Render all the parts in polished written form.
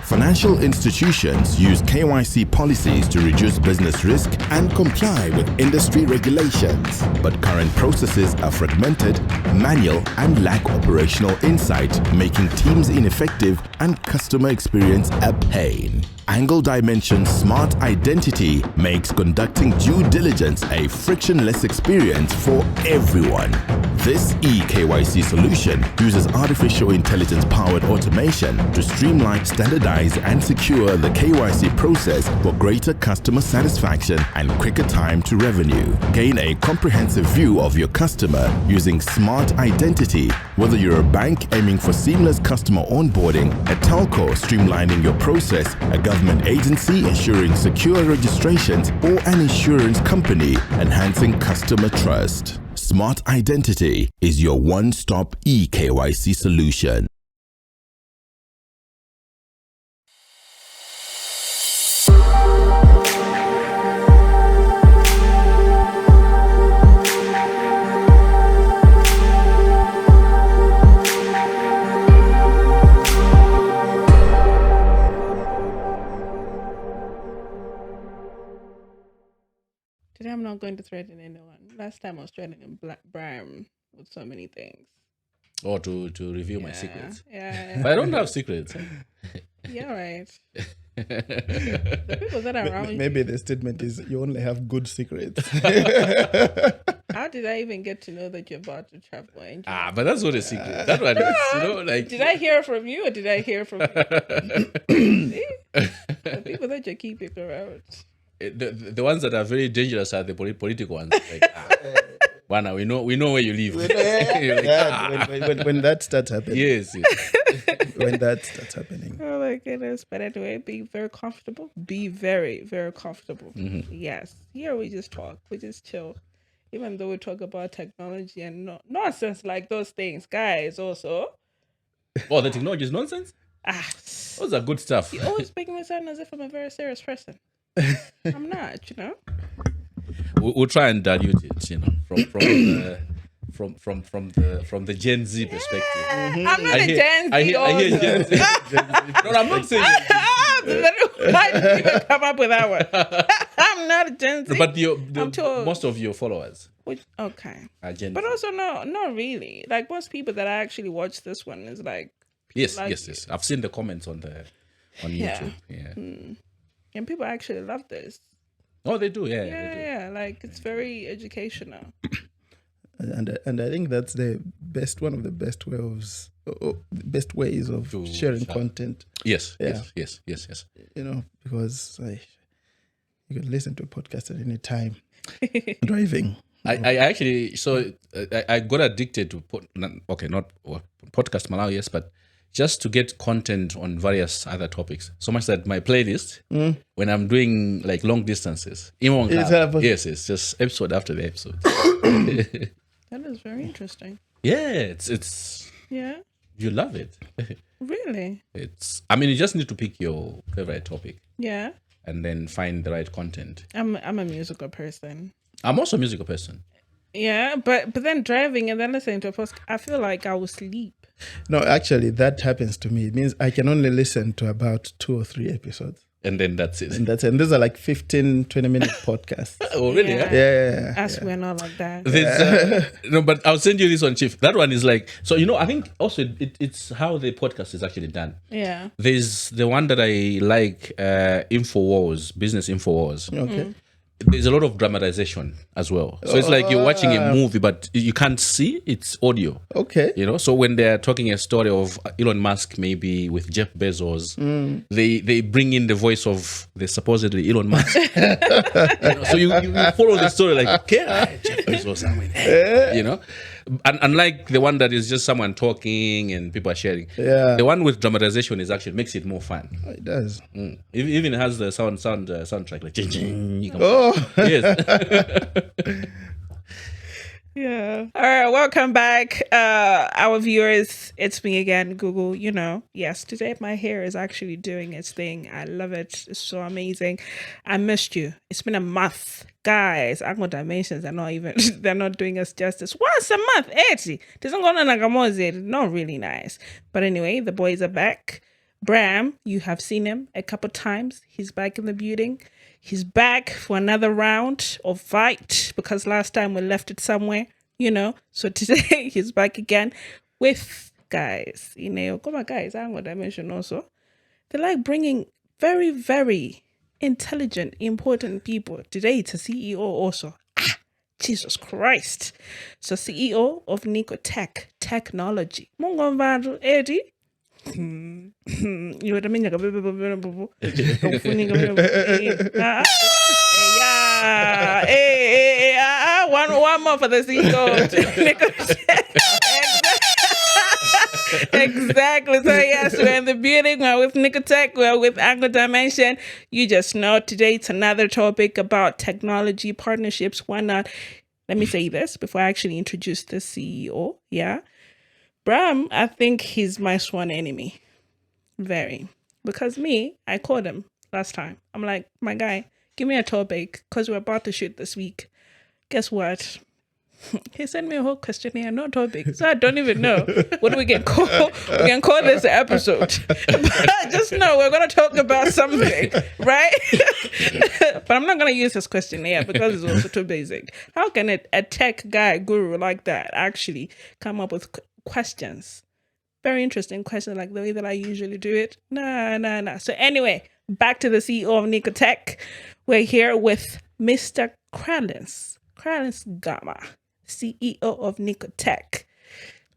Financial institutions use KYC policies to reduce business risk and comply with industry regulations. But current processes are fragmented, manual, and lack operational insight, making teams ineffective and customer experience a pain. Angle Dimension's Smart Identity makes conducting due diligence a frictionless experience for everyone. This eKYC solution uses artificial intelligence-powered automation to streamline, standardize, and secure the KYC process for greater customer satisfaction and quicker time to revenue. Gain a comprehensive view of your customer using Smart Identity, whether you're a bank aiming for seamless customer onboarding, a telco streamlining your process, a government agency ensuring secure registrations, or an insurance company enhancing customer trust. Smart Identity is your one-stop eKYC solution. Today I'm not going to threaten anyone. Last time I was threatening Brian with so many things. Or to reveal my secrets. Yeah. But I don't have secrets. Yeah, right. The people that are around Maybe the statement is you only have good secrets. How did I even get to know that you're about to travel? But that's not a secret. That one is, like. Did I hear from you or did I hear from you? The people that you're keeping around. The ones that are very dangerous are the political ones. Like, Wana, we know where you live. When that starts happening. Yes. When that starts happening. Oh my goodness. But anyway, be very comfortable. Be very, very comfortable. Mm-hmm. Yes. Here we just talk. We just chill. Even though we talk about technology and nonsense like those things, guys, also. Oh, the technology is nonsense? Those are good stuff. You always make me sound as if I'm a very serious person. I'm not, We'll try and dilute it, from the Gen Z perspective. Mm-hmm. I'm not a Gen Z. I hear Gen Z. No, I'm not saying. Why did you even come up with that one? I'm not a Gen Z. But most of your followers. Okay. Are Gen Z. But also not really. Like most people that I actually watch this one is like. Yes. I've seen the comments on YouTube. Yeah. Mm. And people actually love this. Oh, they do, Yeah. Like it's very educational. And I think that's one of the best ways of sharing content. Yes. Yeah. Yes. Because you can listen to a podcast at any time. Driving. I actually, so I got addicted to not Podcastmalawi, yes, but just to get content on various other topics. So much that my playlist, when I'm doing like long distances, yes, it's just episode after the episode. That is very interesting. Yeah, it's yeah. You love it. Really? You just need to pick your favorite topic. Yeah. And then find the right content. I'm a musical person. I'm also a musical person. Yeah, but then driving and then listening to a podcast, I feel like I will sleep. No, actually, that happens to me. It means I can only listen to about 2 or 3 episodes. And then that's it. And these are like 15, 20-minute podcasts. Oh, really? Yeah. As we're not like that. No, but I'll send you this one, Chief. That one is like, so, I think also it's how the podcast is actually done. Yeah. There's the one that I like, InfoWars, Business InfoWars. Okay. There's a lot of dramatization as well. So it's like you're watching a movie, but you can't see, it's audio. Okay. So when they're talking a story of Elon Musk, maybe with Jeff Bezos, they bring in the voice of the supposedly Elon Musk. So you follow the story like, okay, Jeff Bezos, I'm with him, And unlike the one that is just someone talking and people are sharing, the one with dramatization is actually makes it more fun. Oh, it does. It even has the soundtrack like. Yes. Yeah. All right. Welcome back, our viewers. It's me again, Gugu. Yes. Today my hair is actually doing its thing. I love it. It's so amazing. I missed you. It's been a month. Guys, Angle Dimensions are they're not doing us justice. Once a month, 80. Not really nice. But anyway, the boys are back. Bram, you have seen him a couple times. He's back in the building. He's back for another round of fight because last time we left it somewhere, So today he's back again with guys. Come on, guys, I'm going to mention also. They like bringing very, very intelligent, important people. Today it's a CEO also. Jesus Christ. So CEO of Nico Technology. Mungo Eddie. You would mean one more for the CEO. Exactly. So yes, we're in the building. We're with Nicotech. We're with Angle Dimension. You just know today it's another topic about technology partnerships. Why not? Let me say this before I actually introduce the CEO. Yeah. Bram, I think he's my sworn enemy. Very. Because I called him last time. I'm like, my guy, give me a topic because we're about to shoot this week. Guess what? He sent me a whole questionnaire, no topic. So I don't even know what we can call. We can call this episode. But just know we're going to talk about something, right? But I'm not going to use this questionnaire because it's also too basic. How can a tech guy guru like that actually come up with questions? Very interesting questions like the way that I usually do it. Nah. So anyway, back to the CEO of Nicotech. We're here with Mr. Cardinal Gama, CEO of Nicotech.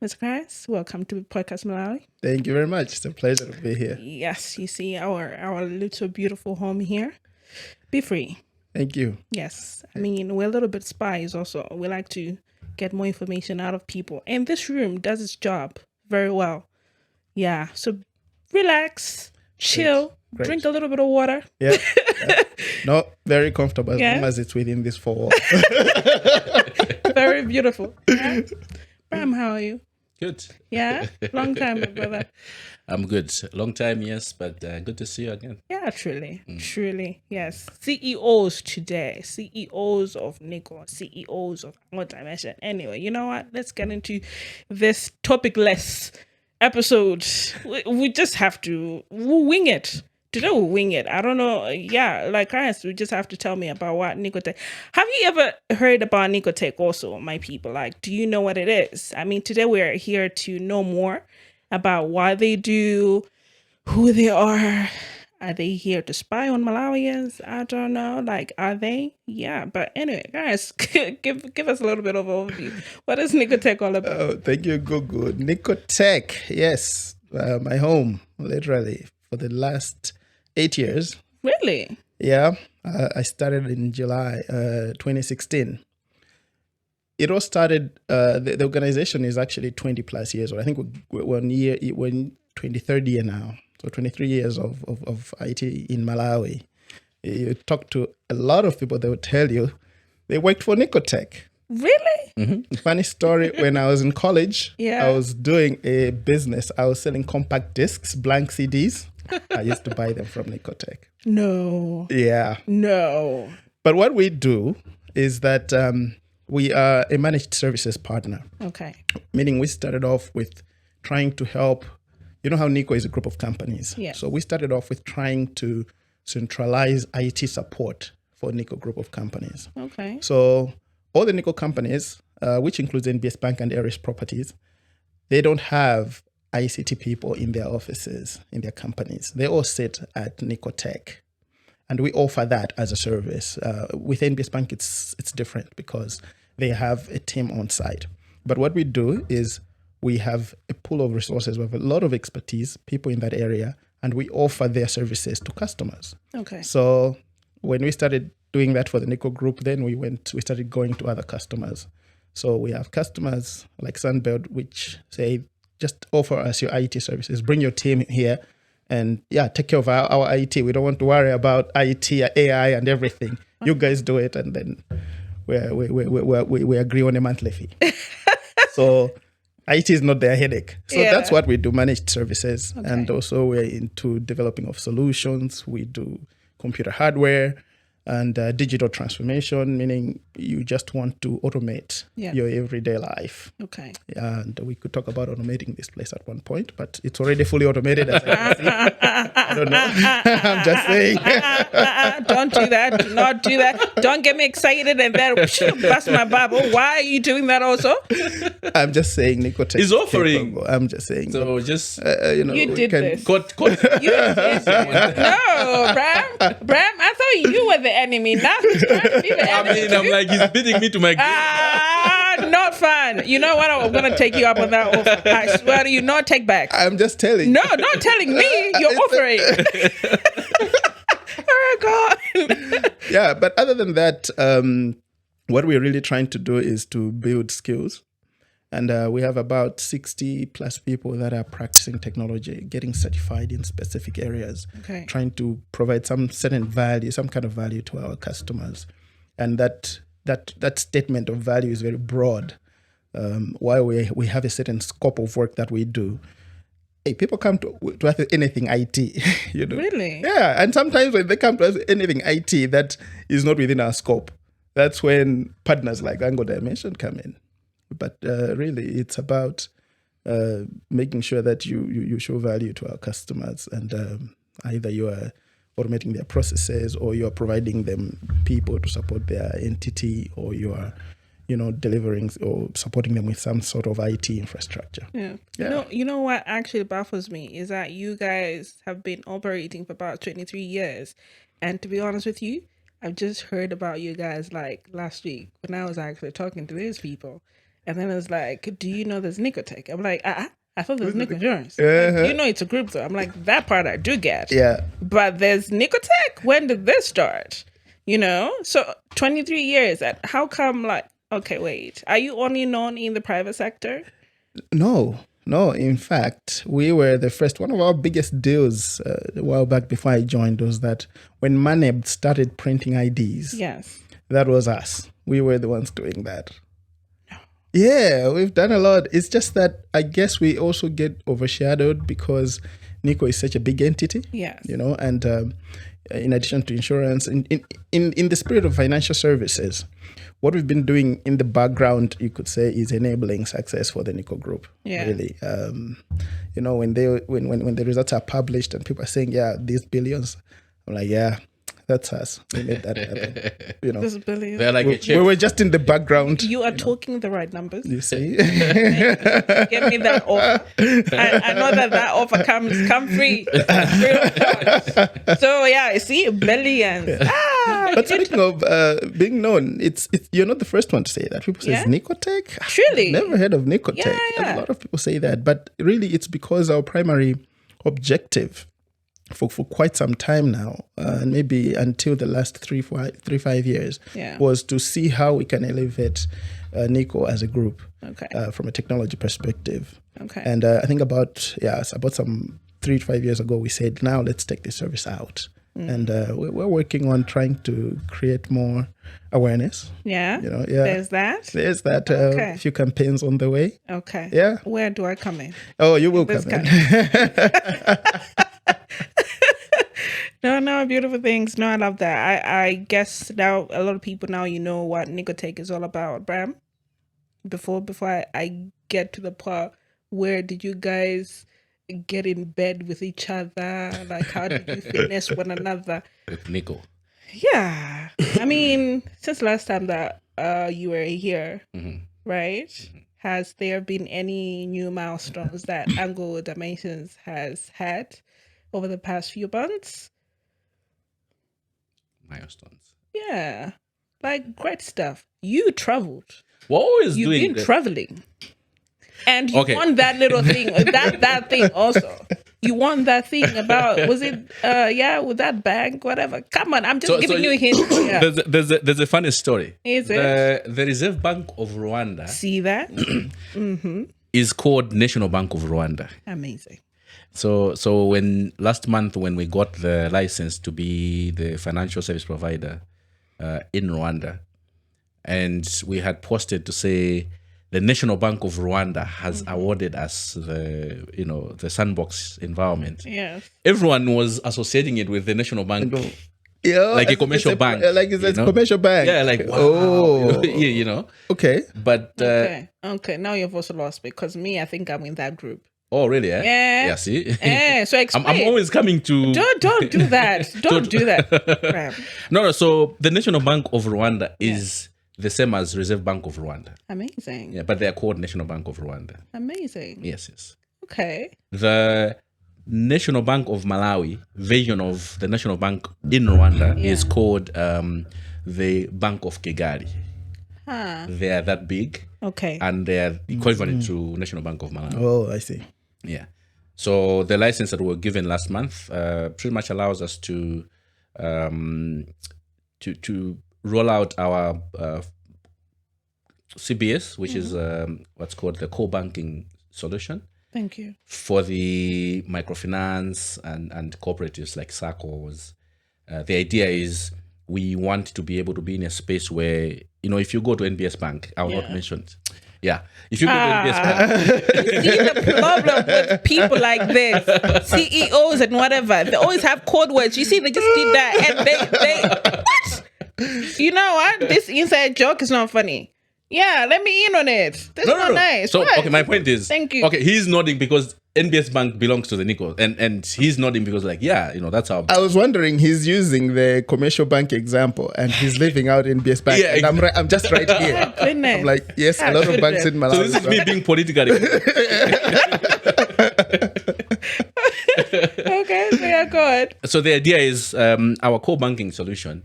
Mr. Krans, welcome to Podcastmalawi. Thank you very much. It's a pleasure to be here. Yes, you see our little beautiful home here. Be free. Thank you. Yes. I mean, we're a little bit spies also. We like to get more information out of people. And this room does its job very well. Yeah. So relax, chill, Great. Drink a little bit of water. Yeah. No, very comfortable as long as it's within this 4 walls. Very beautiful. Yeah. Bram, how are you? Good. Yeah? Long time, my brother. I'm good. Long time, yes, but good to see you again. Yeah, truly. Truly, yes. CEOs today. CEOs of Nico. CEOs of What Dimension. Anyway, you know what? Let's get into this topic-less episode. We just have to wing it. Today we'll wing it. I don't know. Yeah, like Chris, we just have to tell me about what Nicotech. Have you ever heard about Nicotech also, my people? Like, do you know what it is? I mean, today we're here to know more about what they do, who they are. Are they here to spy on Malawians? I don't know. Like, are they? Yeah. But anyway, guys, give us a little bit of overview. What is Nicotech all about? Oh, thank you, Gugu. Nicotech, yes. My home, literally, for the last 8 years. Really? Yeah. I started in July 2016. It all started, the organization is actually 20 plus years old. I think we're in 23rd year now. So 23 years of IT in Malawi. You talk to a lot of people, they will tell you they worked for Nicotech. Really? Mm-hmm. Funny story, when I was in college, Yeah. I was doing a business. I was selling compact discs, blank CDs. I used to buy them from Nicotech. No. Yeah. No. But what we do is that we are a managed services partner. Okay. Meaning we started off with trying to help. You know how Nico is a group of companies. Yeah. So we started off with trying to centralize IT support for Nico group of companies. Okay. So all the Nico companies, which includes NBS Bank and Aries Properties, they don't have ICT people in their offices, in their companies. They all sit at Nicotech. And we offer that as a service. With NBS Bank, it's different because they have a team on site. But what we do is we have a pool of resources. We have a lot of expertise, people in that area, and we offer their services to customers. Okay. So when we started doing that for the Nico group, then we started going to other customers. So we have customers like Sunbelt, which say, just offer us your IT services, bring your team here, and take care of our IT. We don't want to worry about IT, AI, and everything. You guys do it, and then we agree on a monthly fee. So IT is not their headache. So that's what we do, managed services. Okay. And also we're into developing of solutions. We do computer hardware. and digital transformation, meaning you just want to automate your everyday life. Okay. And we could talk about automating this place at one point, but it's already fully automated. As I can see. I don't know. I'm just saying. Don't do that. Do not do that. Don't get me excited and then bust my bubble. Why are you doing that also? I'm just saying, Nico. He's offering. I'm just saying. So just you did this. Cut. You did this. No, Bram. I thought you were the enemy. Now he's trying to be the enemy. I mean, I'm like, he's beating me to my game. Not fun. You know what? I'm going to take you up on that offer. I swear to you, not take back. I'm just telling. No, not telling me. You're offering. Oh, God. Yeah, but other than that, what we're really trying to do is to build skills. And we have about 60 plus people that are practicing technology, getting certified in specific areas, trying to provide some certain value, some kind of value to our customers. And that statement of value is very broad. While we have a certain scope of work that we do, hey, people come to us with anything IT, you know. Really? Yeah, and sometimes when they come to us with anything IT that is not within our scope, that's when partners like Angle Dimension come in. But really, it's about making sure that you show value to our customers, and either you are automating their processes, or you are providing them people to support their entity, or you are, delivering or supporting them with some sort of IT infrastructure. Yeah. You know what actually baffles me is that you guys have been operating for about 23 years, and to be honest with you, I've just heard about you guys like last week when I was actually talking to these people. And then it was like, do you know there's Nicotech? I'm like, I thought there's Nico Insurance. Like, it's a group though. I'm like, that part I do get. Yeah. But there's Nicotech? When did this start? So 23 years. How come okay, wait. Are you only known in the private sector? No. In fact, we were the first. One of our biggest deals a while back before I joined was that when Maneb started printing IDs. Yes. That was us. We were the ones doing that. Yeah, we've done a lot. It's just that I guess we also get overshadowed because Nico is such a big entity. Yes. And in addition to insurance, in the spirit of financial services, what we've been doing in the background, you could say, is enabling success for the Nico Group. Yeah. Really. When the results are published and people are saying, yeah, these billions, I'm like, yeah. That's us. We made that happen. This billion. They're like we were just in the background. You are talking the right numbers. You see? Give me that offer. I know that offer come free. So yeah, see, billions. But speaking of being known, it's you're not the first one to say that. People say Nicotech. Truly, never heard of Nicotech. Yeah. A lot of people say that, but really, it's because our primary objective for quite some time now, and maybe until the last 5 years, was to see how we can elevate Nico as a group from a technology perspective. Okay. And I think about some 3 to 5 years ago, we said, now let's take this service out. And we're working on trying to create more awareness. Yeah. There's that. There's that. A few campaigns on the way. Okay. Yeah. Where do I come in? Oh, you will come in. No, beautiful things. No, I love that. I guess now a lot of people now what Nicotech is all about, Bram. Before I get to the part, where did you guys get in bed with each other? Like, how did you finesse one another? With Nico. Yeah. I mean, since last time that you were here, right? Mm-hmm. Has there been any new milestones that Angle Dimensions has had over the past few months? Milestones. Yeah. Like, great stuff. You traveled. We're always You've doing been traveling. And you won that little thing, that thing also. You won that thing about, was it, with that bank, whatever. Come on, I'm just giving you a hint. Yeah. There's a funny story. Is it? The Reserve Bank of Rwanda. See that? Mm-hmm. Is called National Bank of Rwanda. Amazing. So when last month when we got the license to be the financial service provider in Rwanda, and we had posted to say the National Bank of Rwanda has awarded us the sandbox environment. Yes. Everyone was associating it with the National Bank Yeah, like a commercial bank. Like it's a commercial bank. Yeah, like wow. Oh. Yeah, Okay. But Okay. Now you've also lost because me, I think I'm in that group. oh, really? Eh? Yeah. Yeah. See. So explain. I'm always coming to. Don't do that. Don't do that. Right. No. So the National Bank of Rwanda is the same as Reserve Bank of Rwanda. Amazing. Yeah, but they are called National Bank of Rwanda. Amazing. Yes. Okay. The National Bank of Malawi version of the National Bank in Rwanda is called the Bank of Kigali. They are that big. Okay. And they are equivalent to National Bank of Malawi. Oh, I see. Yeah. So the license that we were given last month pretty much allows us to roll out our CBS, which is what's called the core banking solution. Thank you. For the microfinance and cooperatives like SACCOs. The idea is we want to be able to be in a space where, if you go to NBS Bank, I will not mention it. Yeah. If you go to NBS Bank. You see the problem with people like this, CEOs and whatever, they always have code words. You see, they just did that and they what? You know what? This inside joke is not funny. Yeah, let me in on it. That's not nice. So, what? okay, my point is... Thank you. Okay, he's nodding because NBS Bank belongs to the Nico. And he's nodding because that's our... I was wondering, he's using the commercial bank example and he's leaving out NBS Bank. Yeah, and I'm just right here. Goodness. I'm like, yes, a lot of banks in Malawi. So this is me being politically... Okay, so yeah, go ahead. So the idea is our core banking solution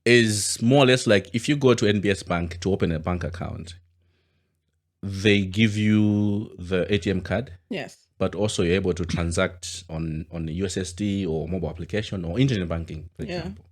is more or less like if you go to NBS Bank to open a bank account, they give you the ATM card. Yes. But also you're able to transact on the USSD or mobile application or internet banking, for example.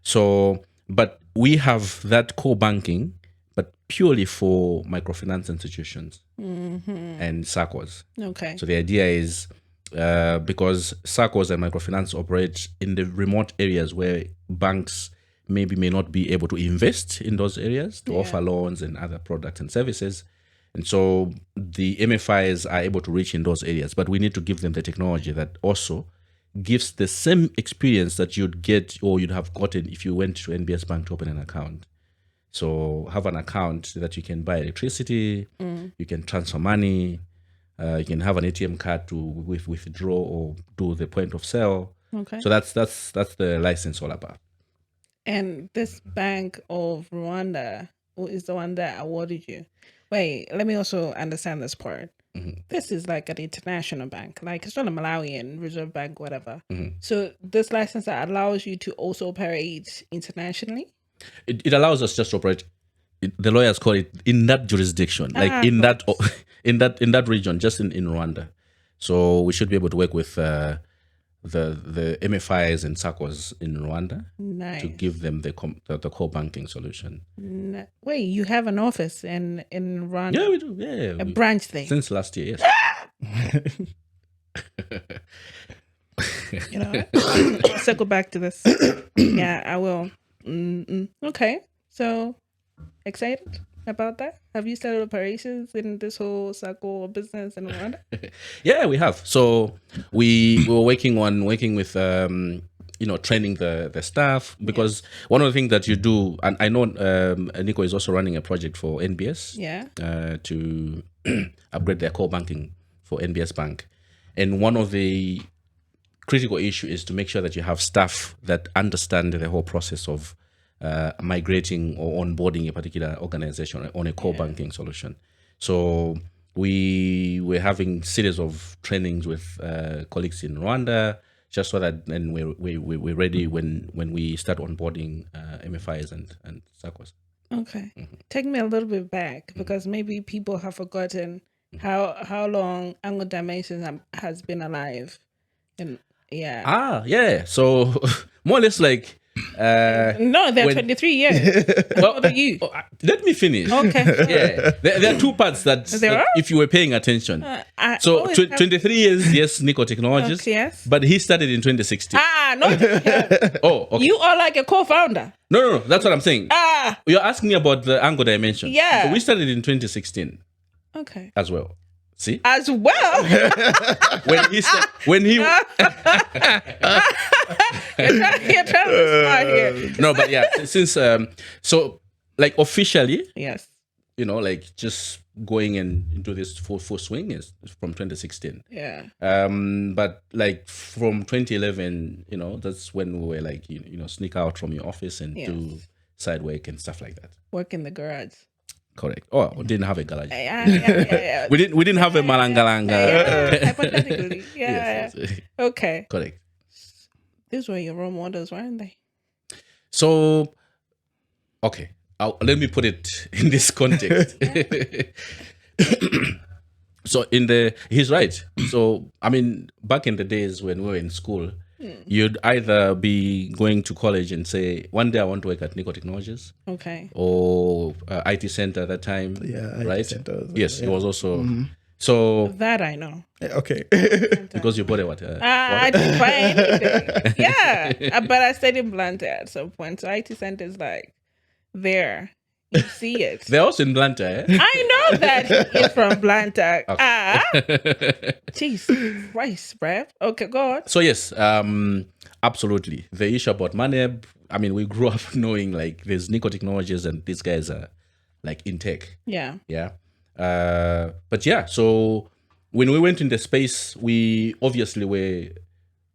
So, but we have that core banking, but purely for microfinance institutions and SACCOs. Okay. So the idea is because SACCOs and microfinance operate in the remote areas where banks may not be able to invest in those areas to offer loans and other products and services. And so the MFIs are able to reach in those areas, but we need to give them the technology that also gives the same experience that you'd get or you'd have gotten if you went to NBS Bank to open an account. So have an account that you can buy electricity, you can transfer money, you can have an ATM card to withdraw or do the point of sale. Okay. So that's the license all about. And this Bank of Rwanda is the one that awarded you. Wait, let me also understand this part. This is like an international bank. Like it's not a Malawian Reserve Bank, whatever. So this license that allows you to also operate internationally? It allows us just to operate. The lawyers call it in that jurisdiction, like in that region, just in Rwanda. So we should be able to work with the MFIs and SACCOs in Rwanda to give them the core banking solution. Wait, you have an office in Rwanda? Yeah, we do. Yeah, a branch thing since last year. Yes. I'll circle back to this. Yeah, I will. Okay, so excited about that? Have you started operations in this whole SACCO business in Rwanda? Yeah, we have. So we were working with training the staff, because one of the things that you do, and I know Nico is also running a project for NBS to upgrade their core banking for NBS Bank. And one of the critical issue is to make sure that you have staff that understand the whole process of migrating or onboarding a particular organization on a core banking solution. So we were having series of trainings with colleagues in Rwanda, just so that then we're ready when we start onboarding MFIs and SACCOs. Okay. Take me a little bit back, because maybe people have forgotten how long Digitalization has been alive. And so more or less like no, they're 23 years. How old are you? Let me finish. Okay. There are two parts that if you were paying attention. 23 years, yes, Nico Technologies. Yes. But he started in 2016. No. Oh, okay. You are like a co-founder. No, that's what I'm saying. You're asking me about the Ango dimension. Yeah. So we started in 2016. Okay. As well. See? As well. when he You're trying to be smart here. No, but yeah, since so like officially, Yes. you know, like just going into this full swing is from 2016. Yeah. But like from 2011, you know, that's when we were like, you know, sneak out from your office and do side work and stuff like that. Work in the garage. Correct. Oh, we didn't have a garage. Yeah. We didn't have a malangalanga. Hypothetically. Yeah. Yes. Okay. Correct. These were your role models, weren't they? So, okay, let me put it in this context. So he's right. So, I mean, back in the days when we were in school, you'd either be going to college and say, one day I want to work at Nico Technologies. Okay. Or IT Center at that time. Yeah, right? IT Center. Yes, it was also. So, That I know. Okay. because you bought a what? I didn't buy anything. Yeah. But I stayed in Blantyre at some point. So IT Center is like there. You see it. They're also in Blantyre. I know that it's from Blantyre. Okay. Jesus Christ, bruv. Okay, go on. So yes, absolutely. The issue about Maneb, I mean, we grew up knowing like there's Nico Technologies and these guys are like in tech. Yeah. Yeah. But yeah, so when we went in the space, we obviously we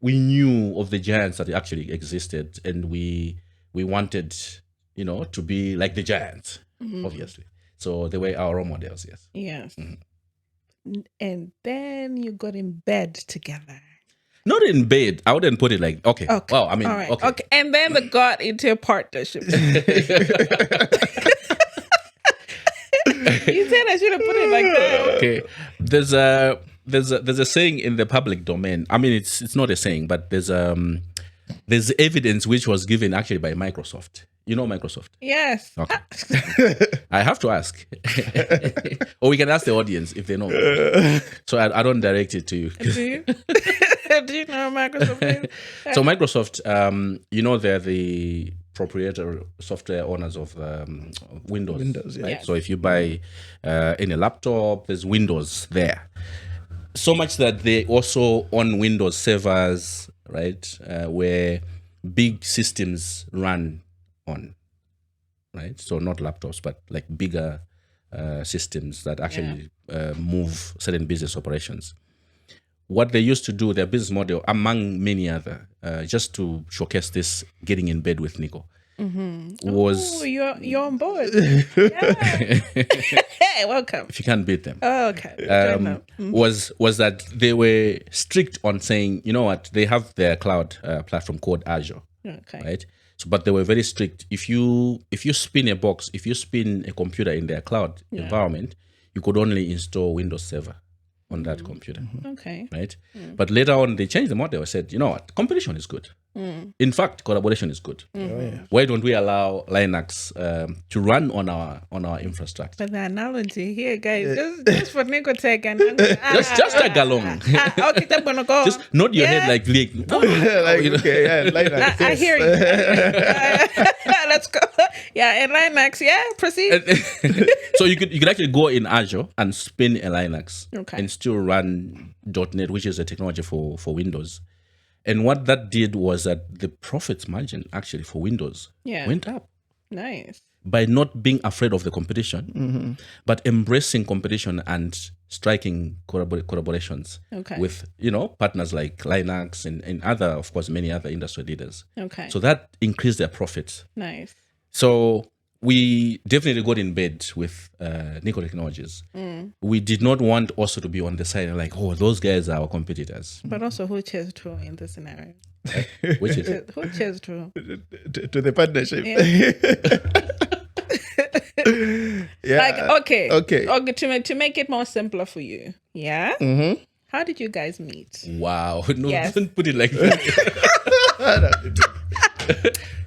knew of the giants that actually existed, and we wanted, you know, to be like the giants, obviously. So they were our role models, yes. Yes. And then you got in bed together. Not in bed. I wouldn't put it like, okay. Well, I mean, All right. okay. And then they got into a partnership. You said I should have put it like that. Okay. There's a saying in the public domain. I mean, it's not a saying, but there's evidence which was given actually by Microsoft. You know Microsoft? Yes. Okay. I have to ask. Or we can ask the audience if they know. So I don't direct it to you. Do you? Do you know Microsoft is? So Microsoft, you know, they're the proprietary software owners of Windows. Windows, yeah. Right? Yes. So if you buy any laptop, there's Windows there. So much that they also own Windows servers, right? Where big systems run on, right? So not laptops, but like bigger systems that actually move certain business operations. What they used to do, their business model, among many other, just to showcase this, getting in bed with Nico, was... Oh, you're on board. Yeah. Hey, welcome. If you can't beat them. Oh, okay. Was that they were strict on saying, you know what, they have their cloud platform called Azure, Okay. right? So, but they were very strict. If you spin a box, if you spin a computer in their cloud environment, you could only install Windows Server on that computer, Okay. right? But later on, they changed the model. They said, you know what, competition is good. In fact, collaboration is good. Why don't we allow Linux to run on our infrastructure? But the analogy here, guys, just for Nico Tech and Just tag along. Okay, I'm gonna go. Just nod your head like, Linux, I hear you. Let's go. Yeah, and Linux. Yeah, proceed. So you could actually go in Azure and spin a Linux and still run .NET, which is a technology for Windows. And what that did was that the profit margin actually for Windows went up. Nice. By not being afraid of the competition, but embracing competition and striking collaborations with, you know, partners like Linux and other, of course, many other industry leaders. Okay. So that increased their profits. Nice. So we definitely got in bed with Nico Technologies. We did not want also to be on the side like, oh, those guys are our competitors. But also, who chose true in this scenario? Which is Who chose true? to the partnership. Yeah. Like, Okay. To make it more simpler for you. Yeah. How did you guys meet? wow. No, Yes. don't put it like that.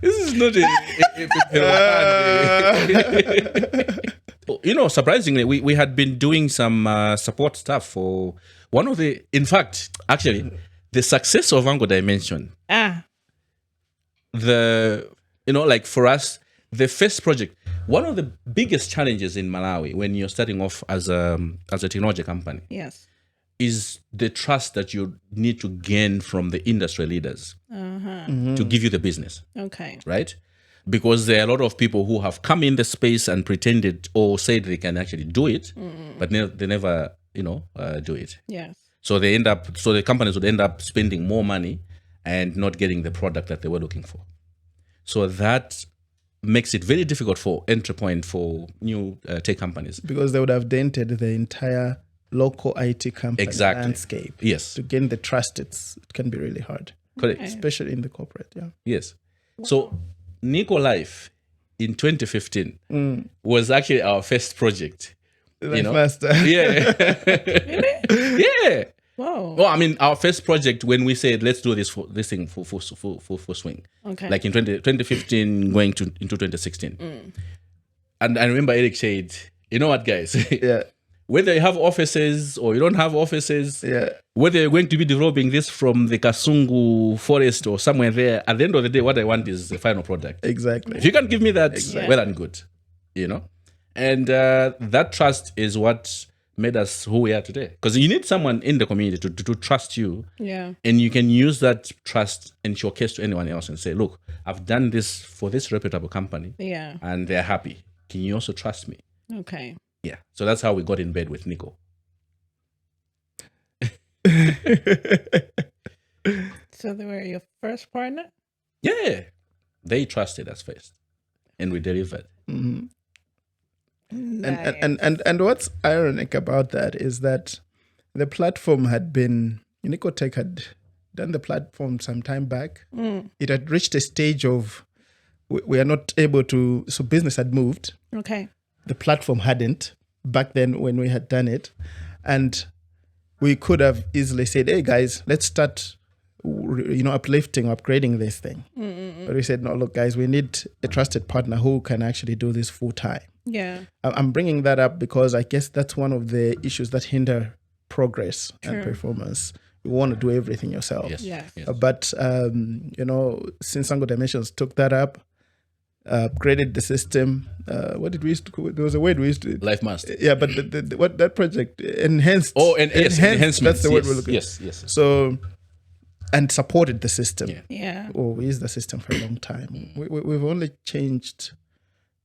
This is not you know, surprisingly, we had been doing some support stuff for one of the, in fact, actually, the success of Ango Dimension, you know, like for us, the first project, one of the biggest challenges in Malawi when you're starting off as a technology company Yes. is the trust that you need to gain from the industry leaders to give you the business, Okay. right? Because there are a lot of people who have come in the space and pretended or said they can actually do it, but they never, do it. Yes. So the companies would end up spending more money and not getting the product that they were looking for. So that makes it very difficult for entry point for new tech companies. Because they would have dented the entire local IT company landscape. Yes. To gain the trust, it can be really hard, Correct. especially in the corporate. Yeah. Yes. So Nico Life in 2015 was actually our first project. Master. Yeah. Yeah. Whoa. Well, I mean, our first project when we said let's do this thing for swing. Okay. Like in 2015 going into 2016. And I remember Eric said, you know what, guys? Yeah. Whether you have offices or you don't have offices, whether you're going to be developing this from the Kasungu forest or somewhere there, at the end of the day, what I want is the final product. Exactly. If you can give me that, well and good, And that trust is what made us who we are today. Because you need someone in the community to trust you. Yeah. And you can use that trust and showcase to anyone else and say, look, I've done this for this reputable company. Yeah. And they're happy. Can you also trust me? Okay. Yeah. So that's how we got in bed with Nico. So they were your first partner? Yeah. They trusted us first. And we delivered. Mm-hmm. Nice. And what's ironic about that is that the platform had been, UNICAF had done the platform some time back. It had reached a stage of we are not able to, so business had moved. Okay. The platform hadn't back then when we had done it. And we could have easily said, hey guys, let's start, uplifting, upgrading this thing. But we said, no, look guys, we need a trusted partner who can actually do this full time. Yeah. I'm bringing that up because I guess that's one of the issues that hinder progress and performance. You want to do everything yourself. Yes. Yes. But, since Sango Dimensions took that up, upgraded the system. What did we used to call it? There was a word we used to... Life Master. Yeah, but what that project enhanced. Oh, and enhancements. That's the word we're looking at. Yes. So, and supported the system. Yeah. Oh, we used the system for a long time. We've only changed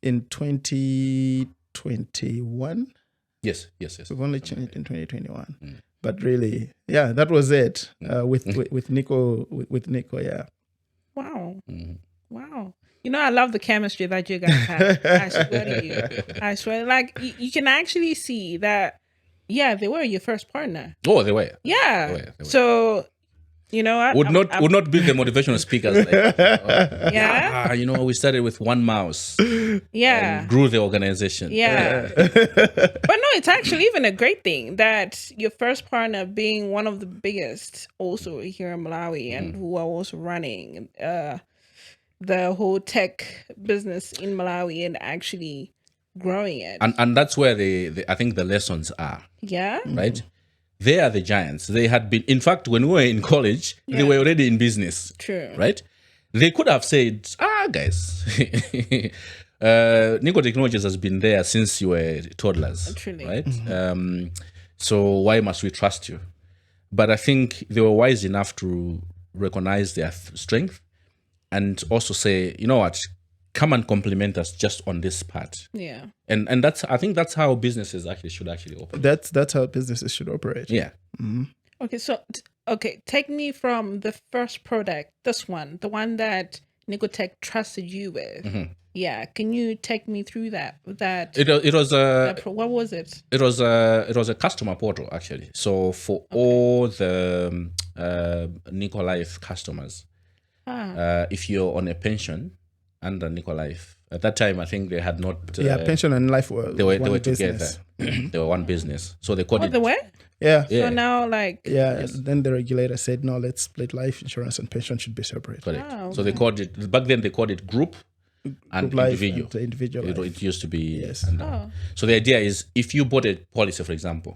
in 2021. Yes. We've only changed in 2021. But really, that was it. With Nico, yeah. Wow. Wow. I love the chemistry that you guys have. I swear to you. I swear. Like, you can actually see that, they were your first partner. Oh, they were. Yeah. They were. So, would not be the motivational speakers. We started with one mouse. Yeah. And grew the organization. Yeah. But no, it's actually even a great thing that your first partner being one of the biggest also here in Malawi and who are also running the whole tech business in Malawi and actually growing it. And that's where I think the lessons are. Yeah. Right? They are the giants. They had been, in fact, when we were in college, they were already in business. True. Right? They could have said, guys, Nico Technologies has been there since you were toddlers. Truly. Right? So why must we trust you? But I think they were wise enough to recognize their strength and also say, you know what, come and compliment us just on this part. Yeah. And I think that's how businesses should operate. That's how businesses should operate. Yeah. Okay, so take me from the first product, this one, the one that Nicotech trusted you with. Yeah, can you take me through that? It was what was it? It was a customer portal actually. So for all the Nico Life customers, if you're on a pension under Nico Life, at that time I think they had not. Pension and life were they were together. They were one business, so they called it. The way? Yeah. So now, then the regulator said, no, let's split life insurance and pension should be separate. Correct. Wow, So they called it, back then they called it group and Life individual. and the individual life. It used to be. Yes. So the idea is if you bought a policy, for example,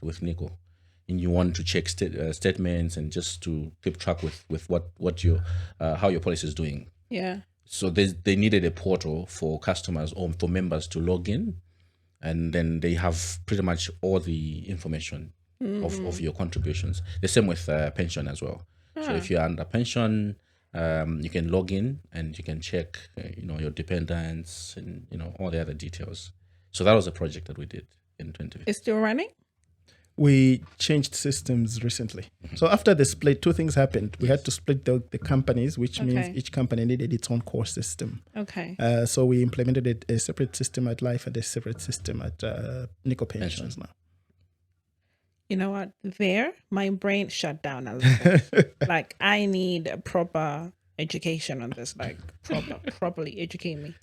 with Nico, and you want to check statements and just to keep track with what your how your policy is doing. Yeah. So they needed a portal for customers or for members to log in, and then they have pretty much all the information of your contributions. The same with pension as well. So if you're under pension, you can log in and you can check, your dependents and, all the other details. So that was a project that we did in 2015. It's still running? We changed systems recently. So after the split, two things happened. We had to split the companies, which means each company needed its own core system. Okay. So we implemented a separate system at Life and a separate system at Nico Pensions now. You know what? My brain shut down a little bit. Like, I need a proper education on this. Like, properly educate me.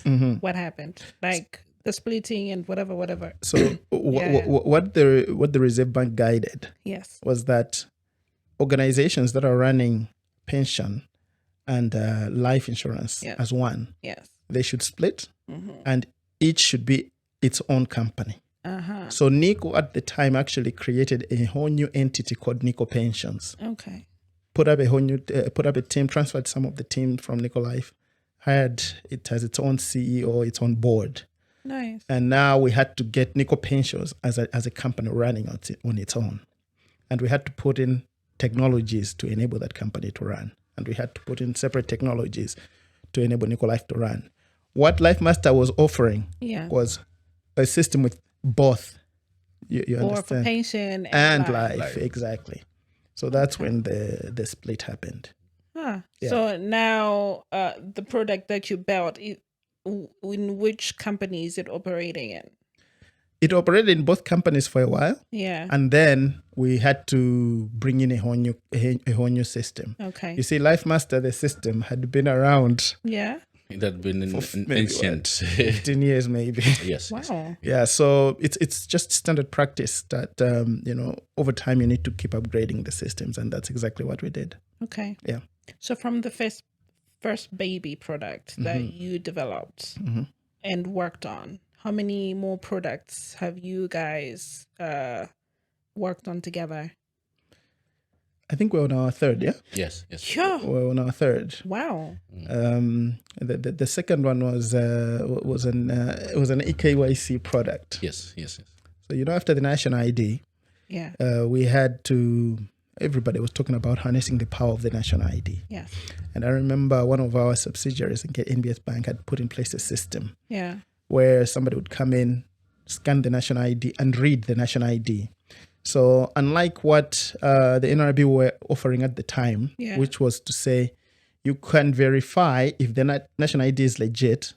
What happened? Like, the splitting and whatever. So what the Reserve Bank guided was that organizations that are running pension and life insurance as one, they should split, and each should be its own company. So Nico at the time actually created a whole new entity called Nico Pensions. Okay. Put up a team, transferred some of the team from Nico Life, hired it as its own CEO, its own board. Nice. And now we had to get Nico Pensions as a company running on its own. And we had to put in technologies to enable that company to run. And we had to put in separate technologies to enable Nico Life to run. What Life Master was offering was a system with both, you understand? For pension and life. Exactly. So that's when the split happened. So now the product that you built, in which company is it operating in? It operated in both companies for a while. Yeah. And then we had to bring in a whole new system. Okay. You see, Life Master, the system, had been around. Yeah. It had been ancient. 15 years maybe. Yes. Wow. Yeah, so it's just standard practice that, over time you need to keep upgrading the systems. And that's exactly what we did. Okay. Yeah. So from the first baby product that you developed and worked on, how many more products have you guys worked on together? I think we're on our third, yeah? Yes. Sure. We're on our third. Wow. The second one was an eKYC product. Yes. So after the national ID, we had to. Everybody was talking about harnessing the power of the national ID. Yeah. And I remember one of our subsidiaries in NBS Bank had put in place a system. Yeah. Where somebody would come in, scan the national ID, and read the national ID. So unlike what the NRB were offering at the time, which was to say you can verify if the national ID is legit,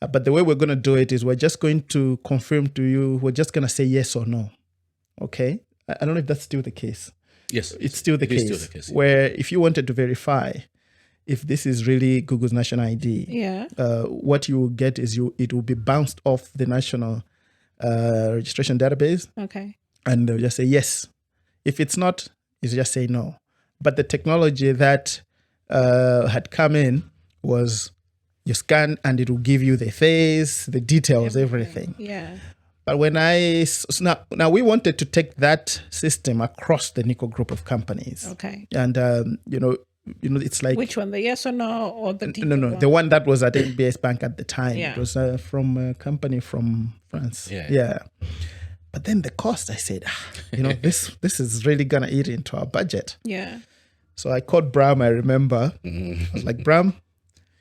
but the way we're going to do it is we're just going to confirm to you, we're just going to say yes or no. Okay? I don't know if that's still the case. Yes. It's still the case. Where if you wanted to verify if this is really Gugu's national ID, what you will get is it will be bounced off the national registration database. Okay. And they'll just say yes. If it's not, it's just say no. But the technology that had come in was you scan and it will give you the face, the details, everything. Yeah. But when now we wanted to take that system across the Nico group of companies. Okay. And it's like, which one, the yes or no or the no, one? the one that was at NBS Bank at the time. Yeah. It was from a company from France. Yeah. But then the cost, I said, this is really gonna eat into our budget. Yeah. So I called Bram. I remember. I was like, Bram,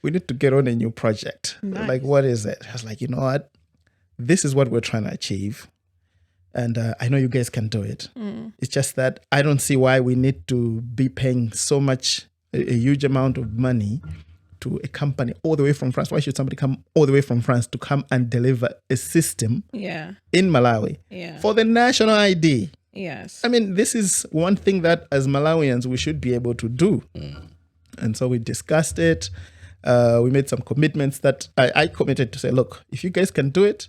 we need to get on a new project. Nice. Like, what is it? I was like, you know what? This is what we're trying to achieve. And I know you guys can do it. It's just that I don't see why we need to be paying so much, a huge amount of money to a company all the way from France. Why should somebody come all the way from France to come and deliver a system in Malawi for the national ID? Yes. I mean, this is one thing that as Malawians we should be able to do. And so we discussed it. We made some commitments that I committed to say, look, if you guys can do it,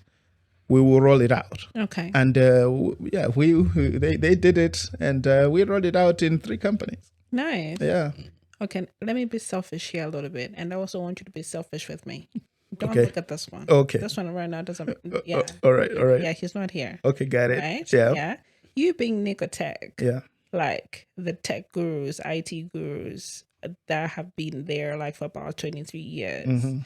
we will roll it out. Okay. And they did it, and we rolled it out in 3 companies. Nice. Yeah. Okay, let me be selfish here a little bit, and I also want you to be selfish with me. Don't Okay. look at this one. Okay. This one right now doesn't. Yeah. All right. Yeah, he's not here. Okay, got it. Right? Yeah. Yeah. You being Nico Tech. Yeah. Like the tech gurus, IT gurus that have been there like for about 23 years.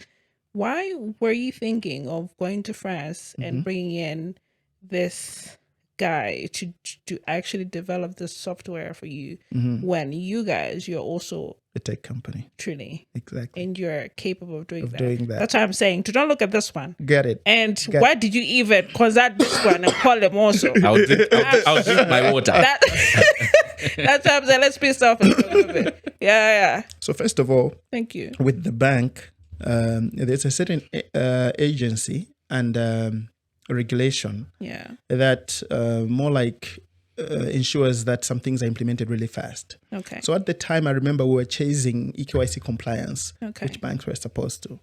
Why were you thinking of going to France and bringing in this guy to actually develop this software for you when you're also A tech company. truly Exactly. and you're capable of doing doing that. That's what I'm saying. Do not look at this one. Get it. And why did you even contact this one and call them also? I'll drink my water. That's what I'm saying. Let's be selfish a little bit. Yeah. So first of all, Thank you. with the bank, there's a certain agency and regulation that more like ensures that some things are implemented really fast. Okay. So at the time, I remember we were chasing eKYC compliance, which banks were supposed to.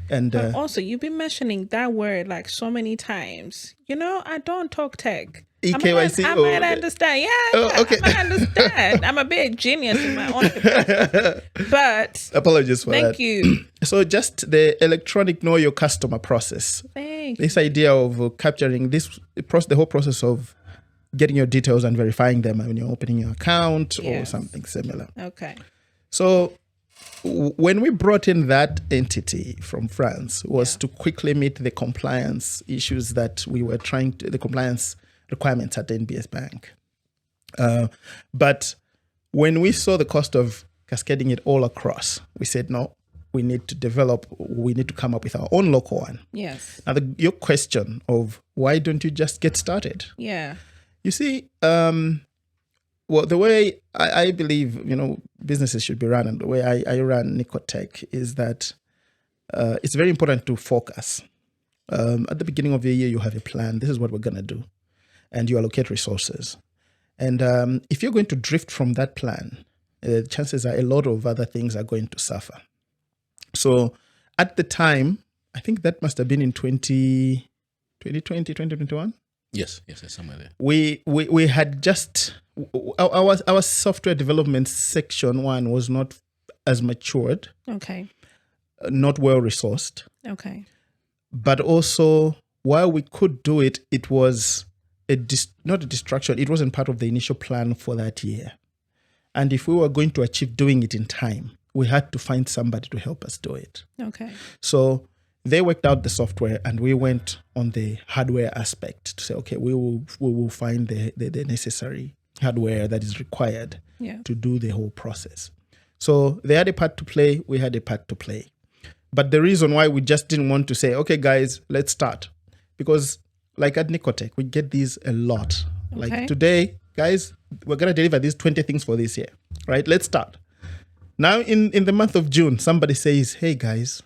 And but also, you've been mentioning that word like so many times. I don't talk tech. eKYC. I might understand. Yeah. okay. I might understand. I'm a bit genius in my own capacity. But apologies for that. thank you. So just the electronic know your customer process. Thank This idea of capturing the whole process of getting your details and verifying them when you're opening your account or something similar. Okay. So when we brought in that entity from France was to quickly meet the compliance issues that we were the compliance requirements at the NBS Bank. But when we saw the cost of cascading it all across, we said, no, we need to come up with our own local one. Yes. Now, your question of why don't you just get started? Yeah. You see, well, the way I believe, businesses should be run and the way I run Nicotech is that it's very important to focus. At the beginning of the year, you have a plan. This is what we're going to do. And you allocate resources. And if you're going to drift from that plan, chances are a lot of other things are going to suffer. So at the time, I think that must have been in 2020, 2021. Yes, somewhere there. We had just our software development section 1 was not as matured, Okay. not well resourced, Okay. but also while we could do it, it was not a distraction. It wasn't part of the initial plan for that year, and if we were going to achieve doing it in time, we had to find somebody to help us do it. Okay. So they worked out the software and we went on the hardware aspect to say, okay, we will find the necessary hardware that is required to do the whole process. So they had a part to play, we had a part to play. But the reason why we just didn't want to say, okay, guys, let's start. Because like at Nicotech, we get these a lot. Okay. Like today, guys, we're going to deliver these 20 things for this year, right? Let's start. Now in the month of June, somebody says, hey guys,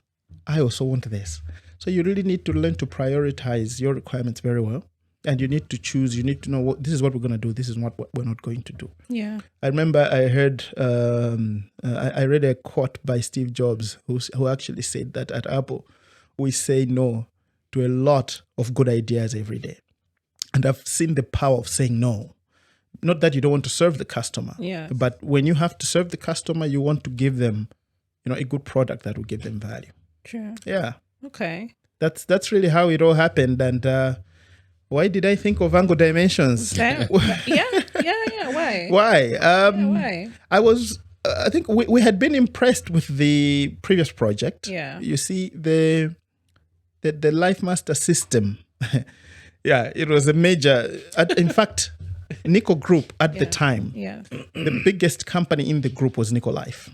I also want this. So you really need to learn to prioritize your requirements very well. And you need to choose, you need to know this is what we're going to do. This is what we're not going to do. Yeah. I remember I heard, I read a quote by Steve Jobs who actually said that at Apple, we say no to a lot of good ideas every day. And I've seen the power of saying no. Not that you don't want to serve the customer, but when you have to serve the customer, you want to give them, a good product that will give them value. True. Yeah. Okay. That's really how it all happened. And why did I think of Angle Dimensions? Yeah. Why? Why? Why? I think we had been impressed with the previous project. Yeah. You see, the Life Master system. Yeah, it was a major. In fact, Nico Group at the time, the biggest company in the group was Nico Life.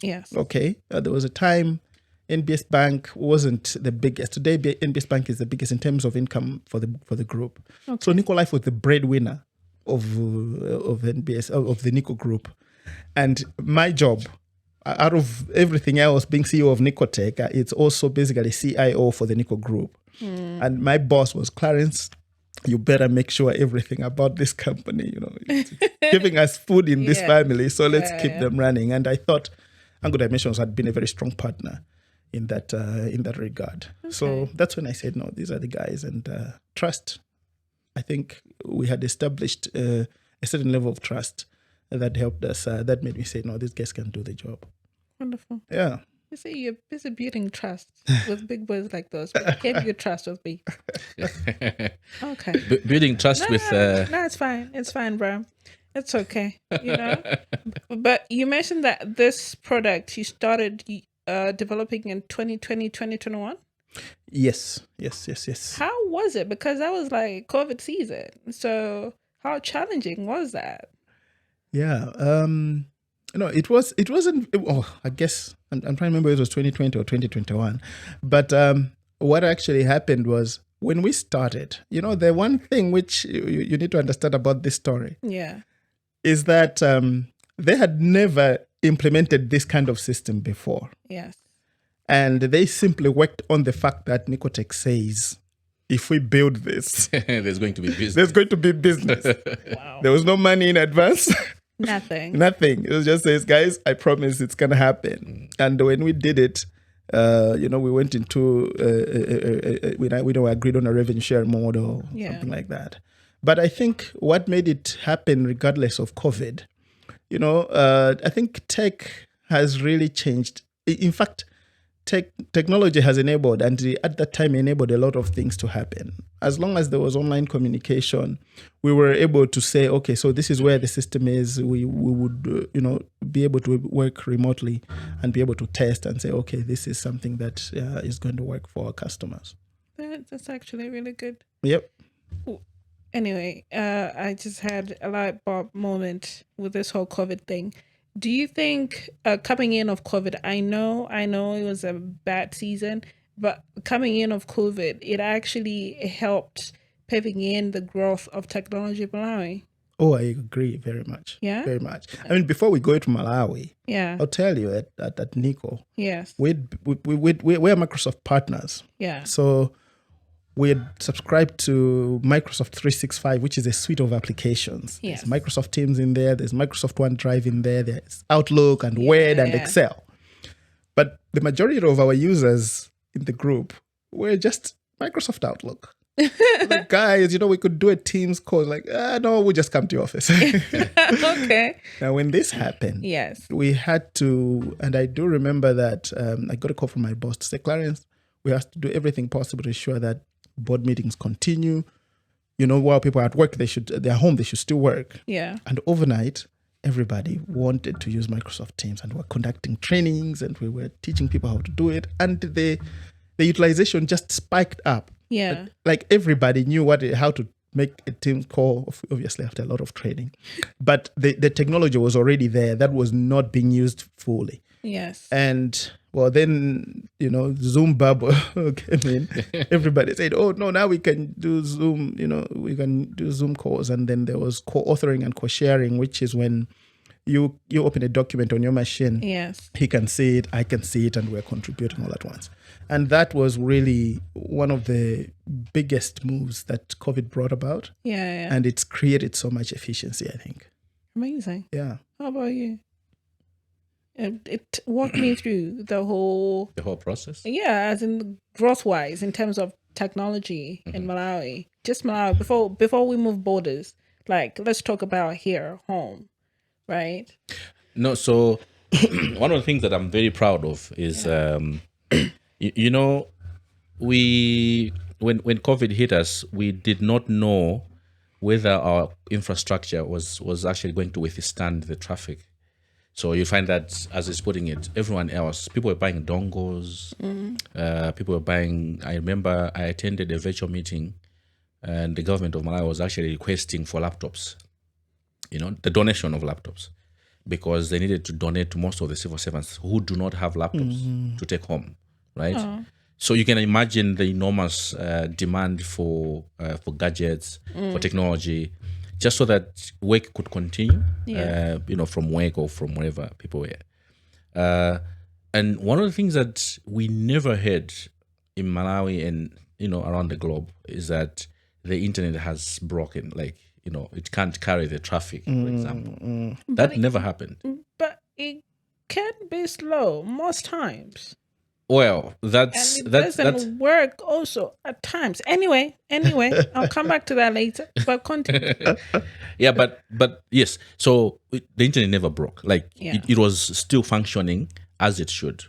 Yes. Okay. There was a time NBS Bank wasn't the biggest. Today, NBS Bank is the biggest in terms of income for the group. Okay. So Nico Life was the breadwinner of NBS of the Nico Group, and my job, out of everything else, being CEO of Nicotech, it's also basically CIO for the Nico Group. And my boss was Clarence. You better make sure everything about this company, it's giving us food in this family, so let's keep them running. And I thought Angle Dimensions had been a very strong partner in that regard. Okay. So that's when I said, no, these are the guys. And trust, I think we had established a certain level of trust that helped us. That made me say, no, these guys can do the job. Wonderful. Yeah. You see, you're busy building trust with big boys like those. But you can't build trust with me. Okay. Building trust with... No, it's fine. It's fine, bro. It's okay, But you mentioned that this product you started developing in 2020, 2021? Yes. How was it? Because that was like COVID season. So how challenging was that? Yeah. It wasn't. I guess I'm trying to remember. It was 2020 or 2021. But what actually happened was when we started. The one thing which you need to understand about this story. Yeah. Is that they had never implemented this kind of system before. Yes. And they simply worked on the fact that Nicotech says, if we build this, there's going to be business. There's going to be business. Wow. There was no money in advance. Nothing. Nothing. It was just says, guys, I promise it's going to happen. And when we did it, we went into, we agreed on a revenue share model, something like that. But I think what made it happen regardless of COVID, I think tech has really changed. In fact, technology has enabled, and at that time enabled a lot of things to happen. As long as there was online communication, we were able to say, okay, so this is where the system is. We would, be able to work remotely and be able to test and say, okay, this is something that is going to work for our customers. That's actually really good. Yep. Anyway, I just had a light bulb moment with this whole COVID thing. Do you think coming in of COVID, I know it was a bad season, but coming in of COVID, it actually helped paving in the growth of technology in Malawi? Oh, I agree very much. Yeah? Very much. I mean, before we go to Malawi, Yeah. I'll tell you at Nico, Yes. we're Microsoft partners. Yeah. So we had subscribed to Microsoft 365, which is a suite of applications. Yes. There's Microsoft Teams in there. There's Microsoft OneDrive in there. There's Outlook and Word and Excel. But the majority of our users in the group were just Microsoft Outlook. Like, guys, we could do a Teams call. Like, no, we'll just come to your office. Okay. Now, when this happened, Yes. we had to, and I do remember that I got a call from my boss to say, Clarence, we have to do everything possible to ensure that board meetings continue. While people are at work, they're home, they should still work. Yeah. And overnight, everybody wanted to use Microsoft Teams, and we're conducting trainings and we were teaching people how to do it. And the utilization just spiked up. Yeah. Like everybody knew how to make a Teams call, obviously after a lot of training. But the technology was already there. That was not being used fully. Yes. And well, then, Zoom bubble came in. Everybody said, oh, no, now we can do Zoom, we can do Zoom calls. And then there was co-authoring and co-sharing, which is when you open a document on your machine. Yes. He can see it, I can see it, and we're contributing all at once. And that was really one of the biggest moves that COVID brought about. Yeah. And it's created so much efficiency, I think. Amazing. Yeah. How about you? It walked me through the whole process. Yeah, as in growth wise, in terms of technology in Malawi. Just Malawi. Before we move borders, like let's talk about here, home, right? No, so one of the things that I'm very proud of is we when COVID hit us, we did not know whether our infrastructure was actually going to withstand the traffic. So you find that, as it's putting it, everyone else, people were buying dongles, people were buying, I remember I attended a virtual meeting and the government of Malawi was actually requesting for laptops, the donation of laptops, because they needed to donate to most of the civil servants who do not have laptops to take home, right? Oh. So you can imagine the enormous demand for gadgets, for technology, just so that work could continue, from work or from wherever people were. And one of the things that we never heard in Malawi and, around the globe is that the internet has broken. Like, it can't carry the traffic, for example. That never happened. But it can be slow most times. Well, and it doesn't work also at times. Anyway, I'll come back to that later. But continue. Yeah, but yes. So the internet never broke. Like it was still functioning as it should.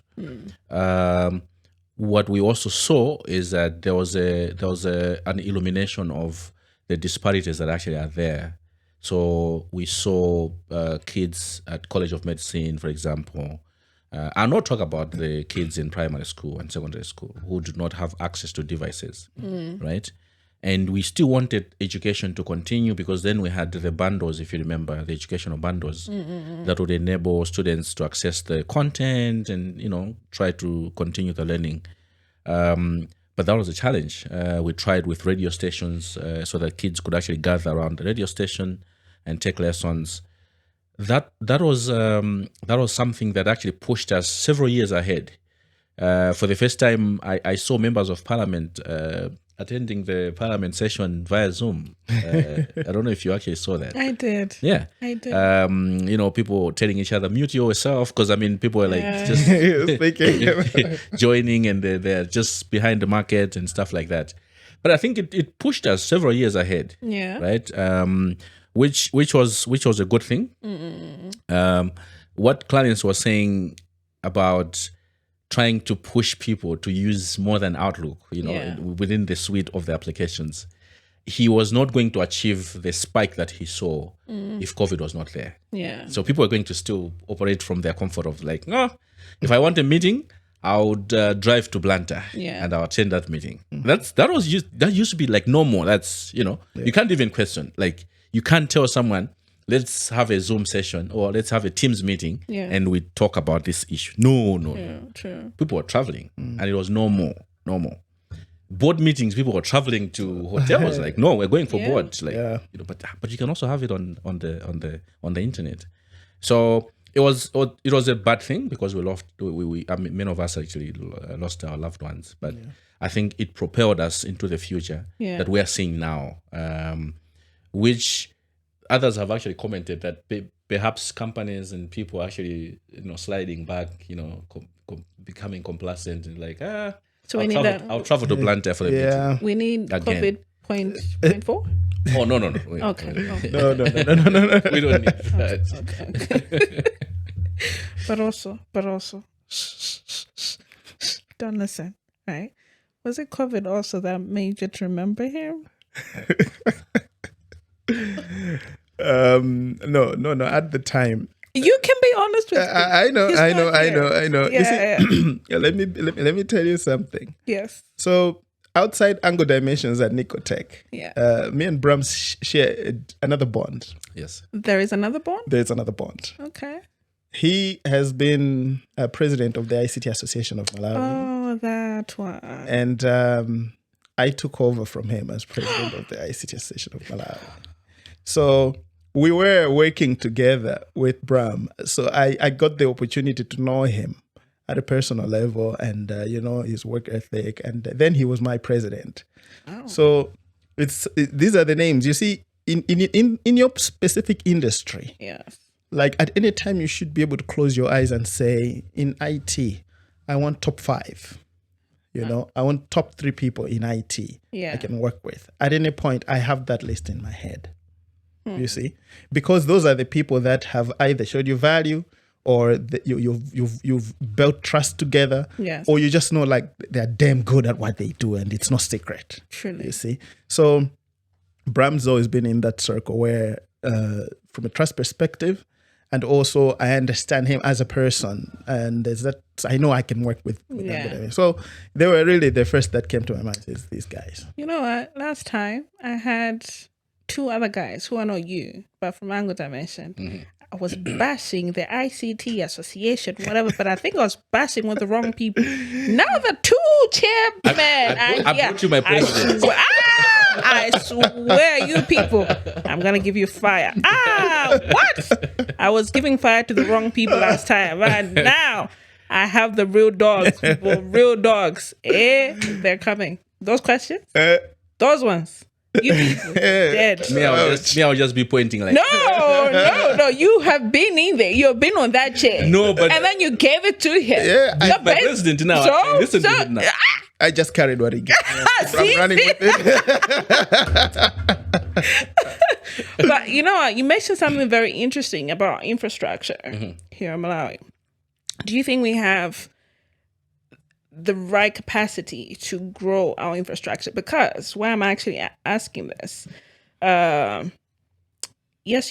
What we also saw is that there was an illumination of the disparities that actually are there. So we saw kids at College of Medicine, for example, I'll not talk about the kids in primary school and secondary school who do not have access to devices, right? And we still wanted education to continue because then we had the bundles, if you remember, the educational bundles that would enable students to access the content and, try to continue the learning. But that was a challenge. We tried with radio stations so that kids could actually gather around the radio station and take lessons. That was something that actually pushed us several years ahead. For the first time, I saw members of parliament attending the parliament session via Zoom. I don't know if you actually saw that. I did. Yeah. I did. People telling each other, mute yourself, because people are like just joining and they're just behind the market and stuff like that. But I think it pushed us several years ahead. Yeah. Right. Which was a good thing. What Clarence was saying about trying to push people to use more than Outlook, within the suite of the applications. He was not going to achieve the spike that he saw if COVID was not there. Yeah. So people are going to still operate from their comfort of like, no, if I want a meeting, I would drive to Blantyre and I'll attend that meeting. That used to be like normal. That's, you can't even question. Like, you can't tell someone, let's have a Zoom session or let's have a Teams meeting and we talk about this issue. No. True. People were traveling and it was normal. Board meetings, people were traveling to hotels. Like, no, we're going for board. Like, but you can also have it on the internet. So it was a bad thing because many of us actually lost our loved ones. But I think it propelled us into the future that we are seeing now, which others have actually commented that perhaps companies and people are actually, sliding back, becoming complacent and like, so I'll travel to Blantyre for the meeting. We need Again. COVID 0.4? Oh, no. Okay. No. We don't need that. Okay. But also, don't listen, right? Was it COVID also that made you to remember him? No. At the time, you can be honest with me. I know. Yeah, you see, let me tell you something. Yes. So outside Angle Dimensions at Nico Tech, me and Brams share another bond. Yes. There is another bond? There's another bond. Okay. He has been president of the ICT Association of Malawi. Oh, that one. And I took over from him as president of the ICT Association of Malawi. So we were working together with Bram. So I got the opportunity to know him at a personal level and, his work ethic. And then he was my president. Oh. So these are the names. You see, in your specific industry, yes. Like at any time you should be able to close your eyes and say, in IT, I want top 5. I want top 3 people in IT I can work with. At any point, I have that list in my head. You see, because those are the people that have either showed you value, or you've built trust together, or you just know like they're damn good at what they do, and it's no secret. Truly, you see. So, Bram's always been in that circle where, from a trust perspective, and also I understand him as a person, and there's that I know I can work with them. So they were really the first that came to my mind is these guys. You know what? Last time I had 2 other guys who are not you, but from Angle Dimension. Mm-hmm. I was bashing the ICT Association, whatever, but I think I was bashing with the wrong people. Now the 2 chairmen. I put you my president. I swear, you people, I'm going to give you fire. What? I was giving fire to the wrong people last time. But now I have the real dogs, people, real dogs. They're coming. Those questions? Those ones. You people dead. I'll just be pointing like No. You have been in there. You have been on that chair. No, but and then you gave it to him. Yeah, I'm my president now. Listen to it now. I just carried what he gave. I'm running with it. But you know what? You mentioned something very interesting about infrastructure here in Malawi. Do you think we have the right capacity to grow our infrastructure? Because why I'm actually asking this, yes,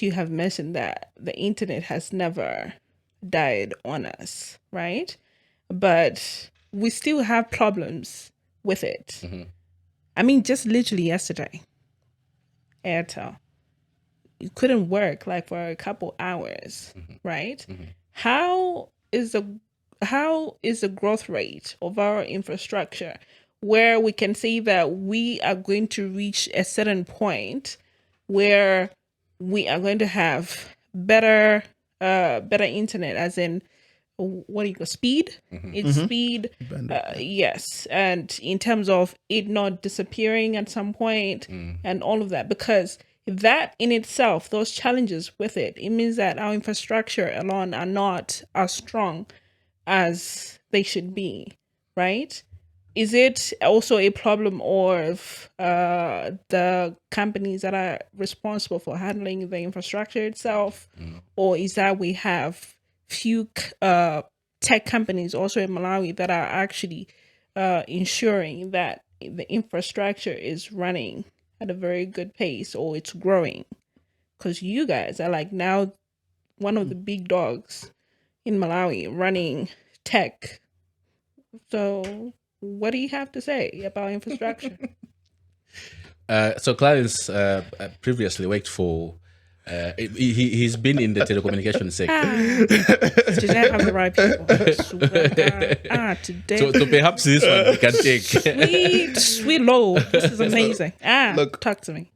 you have mentioned that the internet has never died on us, right? But we still have problems with it. I mean, just literally yesterday, Airtel, it couldn't work like for a couple hours, right? How is the growth rate of our infrastructure where we can say that we are going to reach a certain point where we are going to have better internet, as in, what do you call speed? It's speed. Yes. And in terms of it not disappearing at some point and all of that, because that in itself, those challenges with it means that our infrastructure alone are not as strong as they should be, right? Is it also a problem of the companies that are responsible for handling the infrastructure itself? Or is that we have few tech companies also in Malawi that are actually ensuring that the infrastructure is running at a very good pace, or it's growing? Because you guys are like now one of the big dogs in Malawi running tech. So what do you have to say about infrastructure? So Clarence previously worked for, he's been in the telecommunication sector. Today I have the right people. I swear to God. Today. So perhaps this one we can take. Sweet Lord. This is amazing. Look, talk to me.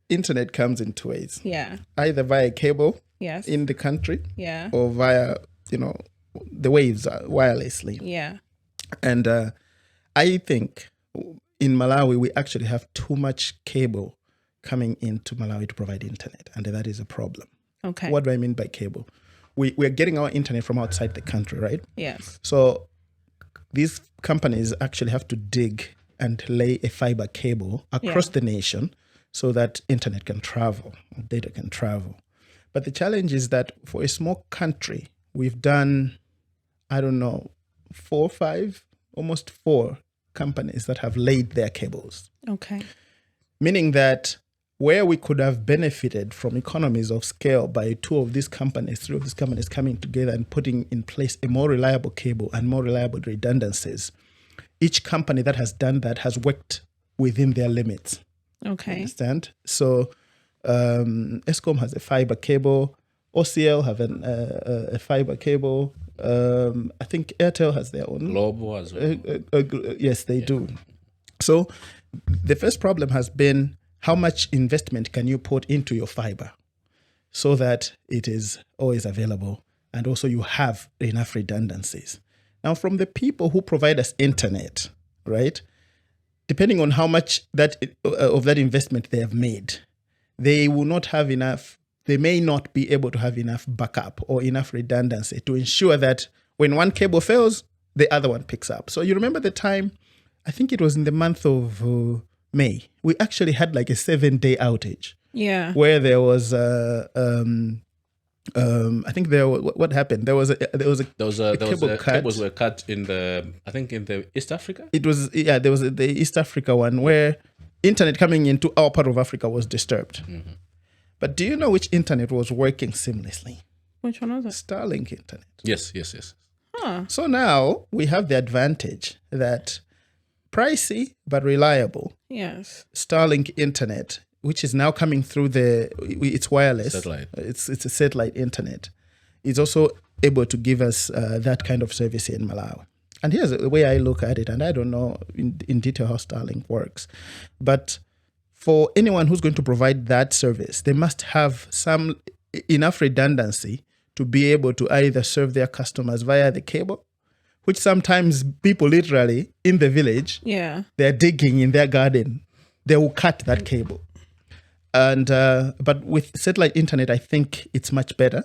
Internet comes in two ways. Yeah. Either via cable Yes. in the country, Yeah. or via, the waves wirelessly. Yeah. And I think in Malawi, we actually have too much cable coming into Malawi to provide internet, and that is a problem. Okay. What do I mean by cable? We're getting our internet from outside the country, right? Yes. So these companies actually have to dig and lay a fiber cable across the nation so that internet can travel, data can travel. But the challenge is that for a small country, we've done, I don't know, 4 or 5, almost 4 companies that have laid their cables. Okay. Meaning that where we could have benefited from economies of scale by 3 of these companies coming together and putting in place a more reliable cable and more reliable redundancies, each company that has done that has worked within their limits. Okay. Understand? So Eskom has a fiber cable. OCL have a fiber cable. I think Airtel has their own. Global as well. Yes, they do. So the first problem has been, how much investment can you put into your fiber so that it is always available, and also you have enough redundancies? Now, from the people who provide us internet, right, depending on how much of that investment they have made, they will not have enough. They may not be able to have enough backup or enough redundancy to ensure that when one cable fails, the other one picks up. So you remember the time, I think it was in the month of May, we actually had like a 7-day outage. Yeah. Where there was I think what happened? There was a cable cut. Cables were cut in the East Africa. It was there was the East Africa one where internet coming into our part of Africa was disturbed. Mm-hmm. But do you know which internet was working seamlessly? Which one was it? Starlink internet. Yes. Huh. So now we have the advantage that pricey but reliable. Yes. Starlink internet, which is now coming through it's wireless. Satellite. It's a satellite internet. It's also able to give us that kind of service in Malawi. And here's the way I look at it, and I don't know in detail how Starlink works, but for anyone who's going to provide that service, they must have enough redundancy to be able to either serve their customers via the cable, which sometimes people literally in the village, they're digging in their garden, they will cut that cable. And but with satellite internet, I think it's much better.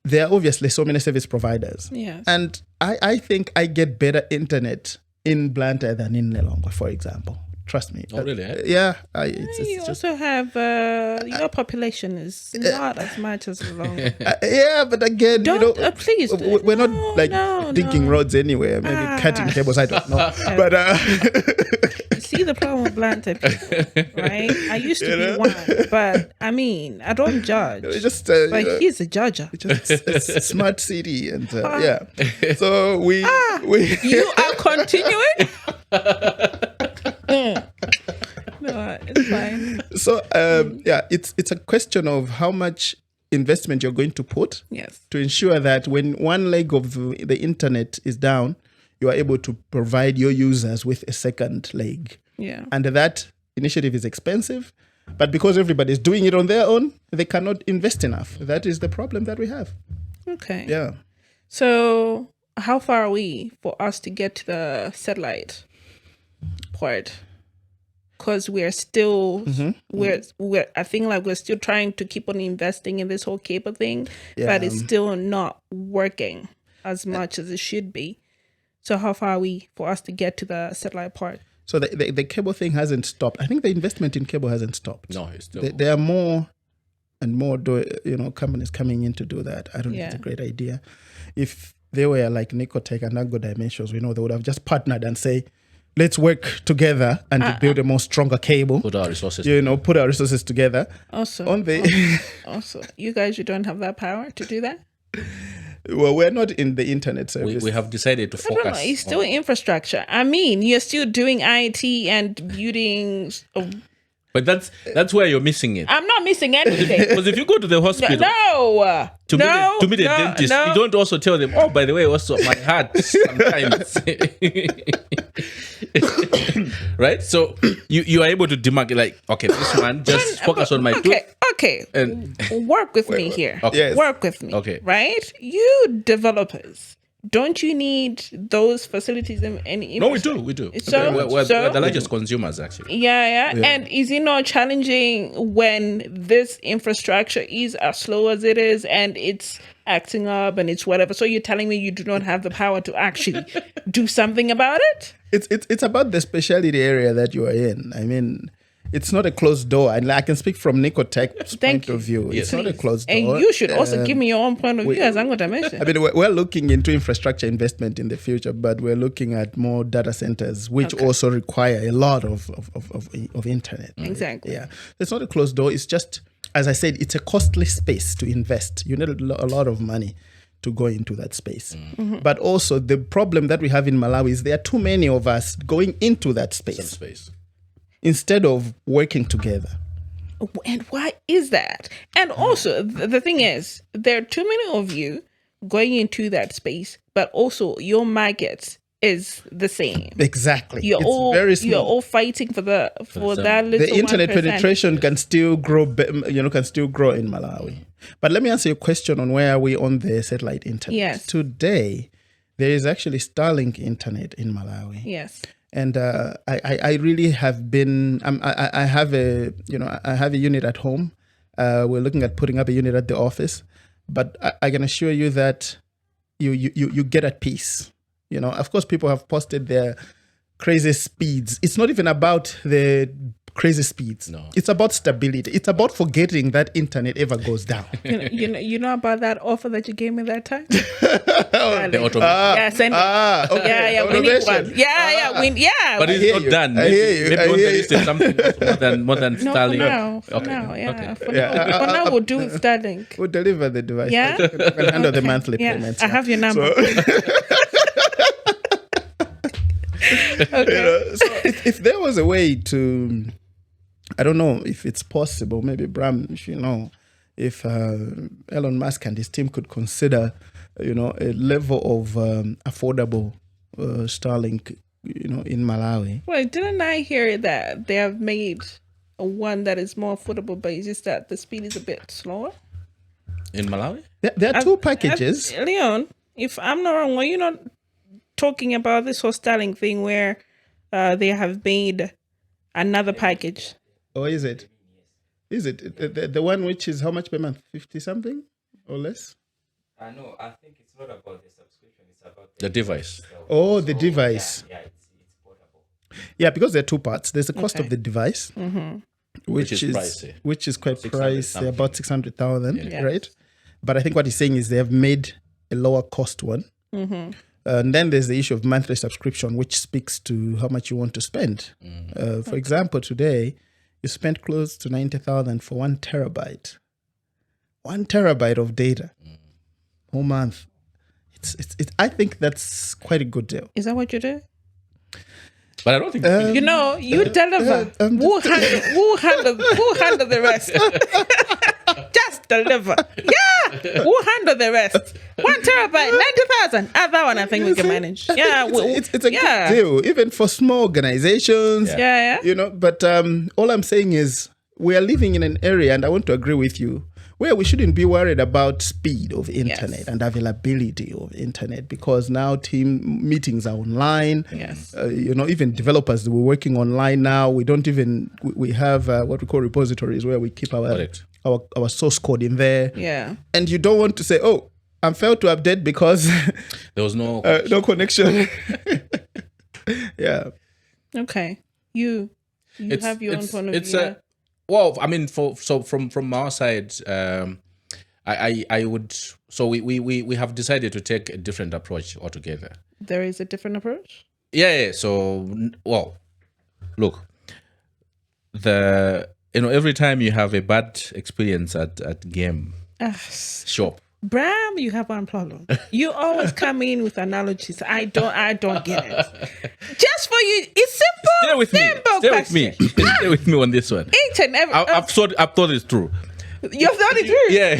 There are obviously so many service providers. Yes. And I think I get better internet in Blantyre than in Nelongo, for example. Trust me. Oh, really? Eh? Yeah. You It's just. also have your population is not as much as long. Yeah, but again, Don't please. we're not digging roads anywhere. Maybe cutting cables. I don't know. But see the problem with planted people, right? I used to be one, but I mean, I don't judge. just But he's a judger. it's a smart city, and yeah. So we You are continuing. No, it's fine. So yeah, it's a question of how much investment you're going to put Yes. to ensure that when one leg of the internet is down, you are able to provide your users with a second leg. Yeah. And that initiative is expensive, but because everybody's doing it on their own, they cannot invest enough. That is the problem that we have. Okay. Yeah. So, how far are we for us to get to the satellite part? Because we're still, we're I think like we're still trying to keep on investing in this whole cable thing, but it's still not working as much as it should be. So, how far are we for us to get to the satellite part? So the cable thing hasn't stopped. I think the investment in cable hasn't stopped. No, it's still. There are more and more, companies coming in to do that. I don't think it's a great idea. If they were like Nico Tech and Agro Dimensions, they would have just partnered and say, let's work together and to build a more stronger cable. Put our resources. Put our resources together. Also, you guys, you don't have that power to do that? Well, we're not in the internet service. We have decided to focus. I don't know. It's still infrastructure. I mean, you're still doing IT and building. But that's where you're missing it. I'm not missing anything. Because if you go to the hospital, to meet the dentist, you don't also tell them, oh, by the way, also my heart sometimes. Right? So you are able to demarcate, like, okay, this one, just focus on my tooth. Okay. And work with me here. Okay. Yes. Work with me. Okay. Right? You developers, don't you need those facilities and No, we do. So, we're the largest consumers, actually. Yeah. And is it not challenging when this infrastructure is as slow as it is and it's acting up and it's whatever? So you're telling me you do not have the power to actually do something about it? It's about the specialty area that you are in. I mean, it's not a closed door. And I can speak from Nico Tech's point of view. It's not a closed door. And you should also give me your own point of view as Ango Dimension. I mean, we're looking into infrastructure investment in the future, but we're looking at more data centers, which also require a lot of internet. Exactly. Yeah. It's not a closed door. It's just, as I said, it's a costly space to invest. You need a lot of money to go into that space. But also the problem that we have in Malawi is there are too many of us going into that space. Instead of working together. And why is that? And also, the thing is, there are too many of you going into that space, but also your market is the same. Exactly. You're very small. You're all fighting for that little. The internet 1%. penetration can still grow. Can still grow in Malawi. But let me answer your question on where are we on the satellite internet. Yes. Today, there is actually Starlink internet in Malawi. Yes. And I really have been. I have a unit at home. We're looking at putting up a unit at the office, but I can assure you that you get at peace. Of course, people have posted their crazy speeds. It's not even about the crazy speeds. No. It's about stability. It's about forgetting that internet ever goes down. You know about that offer that you gave me that time? The automation. Yeah, send it. Okay. Yeah, we need one. Yeah. But it's not done. Maybe on the list is something more than No, Starlink. for now. For now, we'll do Starlink. We'll deliver the device. Yeah? We can handle the monthly payments. I have your number. Okay. So if there was a way to, I don't know if it's possible, maybe Bram, if you know, if Elon Musk and his team could consider, a level of affordable Starlink, in Malawi. Well, didn't I hear that they have made one that is more affordable, but it's just that the speed is a bit slower? In Malawi? There are two packages. Leon, if I'm not wrong, are you not talking about this whole Starlink thing where they have made another package? Or is it? Is it the one which is how much per month? 50 something or less? No, I think it's not about the subscription. It's about The device. itself. Oh, the device. Yeah, it's portable. Yeah, because there are two parts. There's the cost Okay. of the device, which is pricey. which is quite 600 pricey, something. about 600,000, Yeah. right? But I think what he's saying is they have made a lower cost one. And then there's the issue of monthly subscription, which speaks to how much you want to spend. For example, today you spent close to 90,000 for 1 terabyte. 1 terabyte of data, whole month. It's. I think that's quite a good deal. Is that what you do? But I don't think You know, you deliver. We'll handle the rest. Just deliver. Yeah, we'll handle the rest. 1 terabyte, 90,000. That one I think we can manage. Yeah, It's a good deal, even for small organizations. Yeah. You know, but all I'm saying is we are living in an area, and I want to agree with you, where we shouldn't be worried about speed of internet and availability of internet, because now team meetings are online. Yes. You know, even developers, we're working online now. We don't even, we have what we call repositories where we keep our Correct. our source code in there. Yeah. And you don't want to say, oh, I'm failed to update because there was no. no connection. Yeah. Okay. You have your own point of view. Well, I mean, from our side, I would. So we have decided to take a different approach altogether. There is a different approach. Yeah. So, well, look, every time you have a bad experience at game shop. Bram, you have one problem. You always come in with analogies. I don't get it. Just for you, it's simple. Stay with me. Simple Stay question. with me. Stay with me on this one. Each and every. I've thought it through. You've thought it through. Yeah.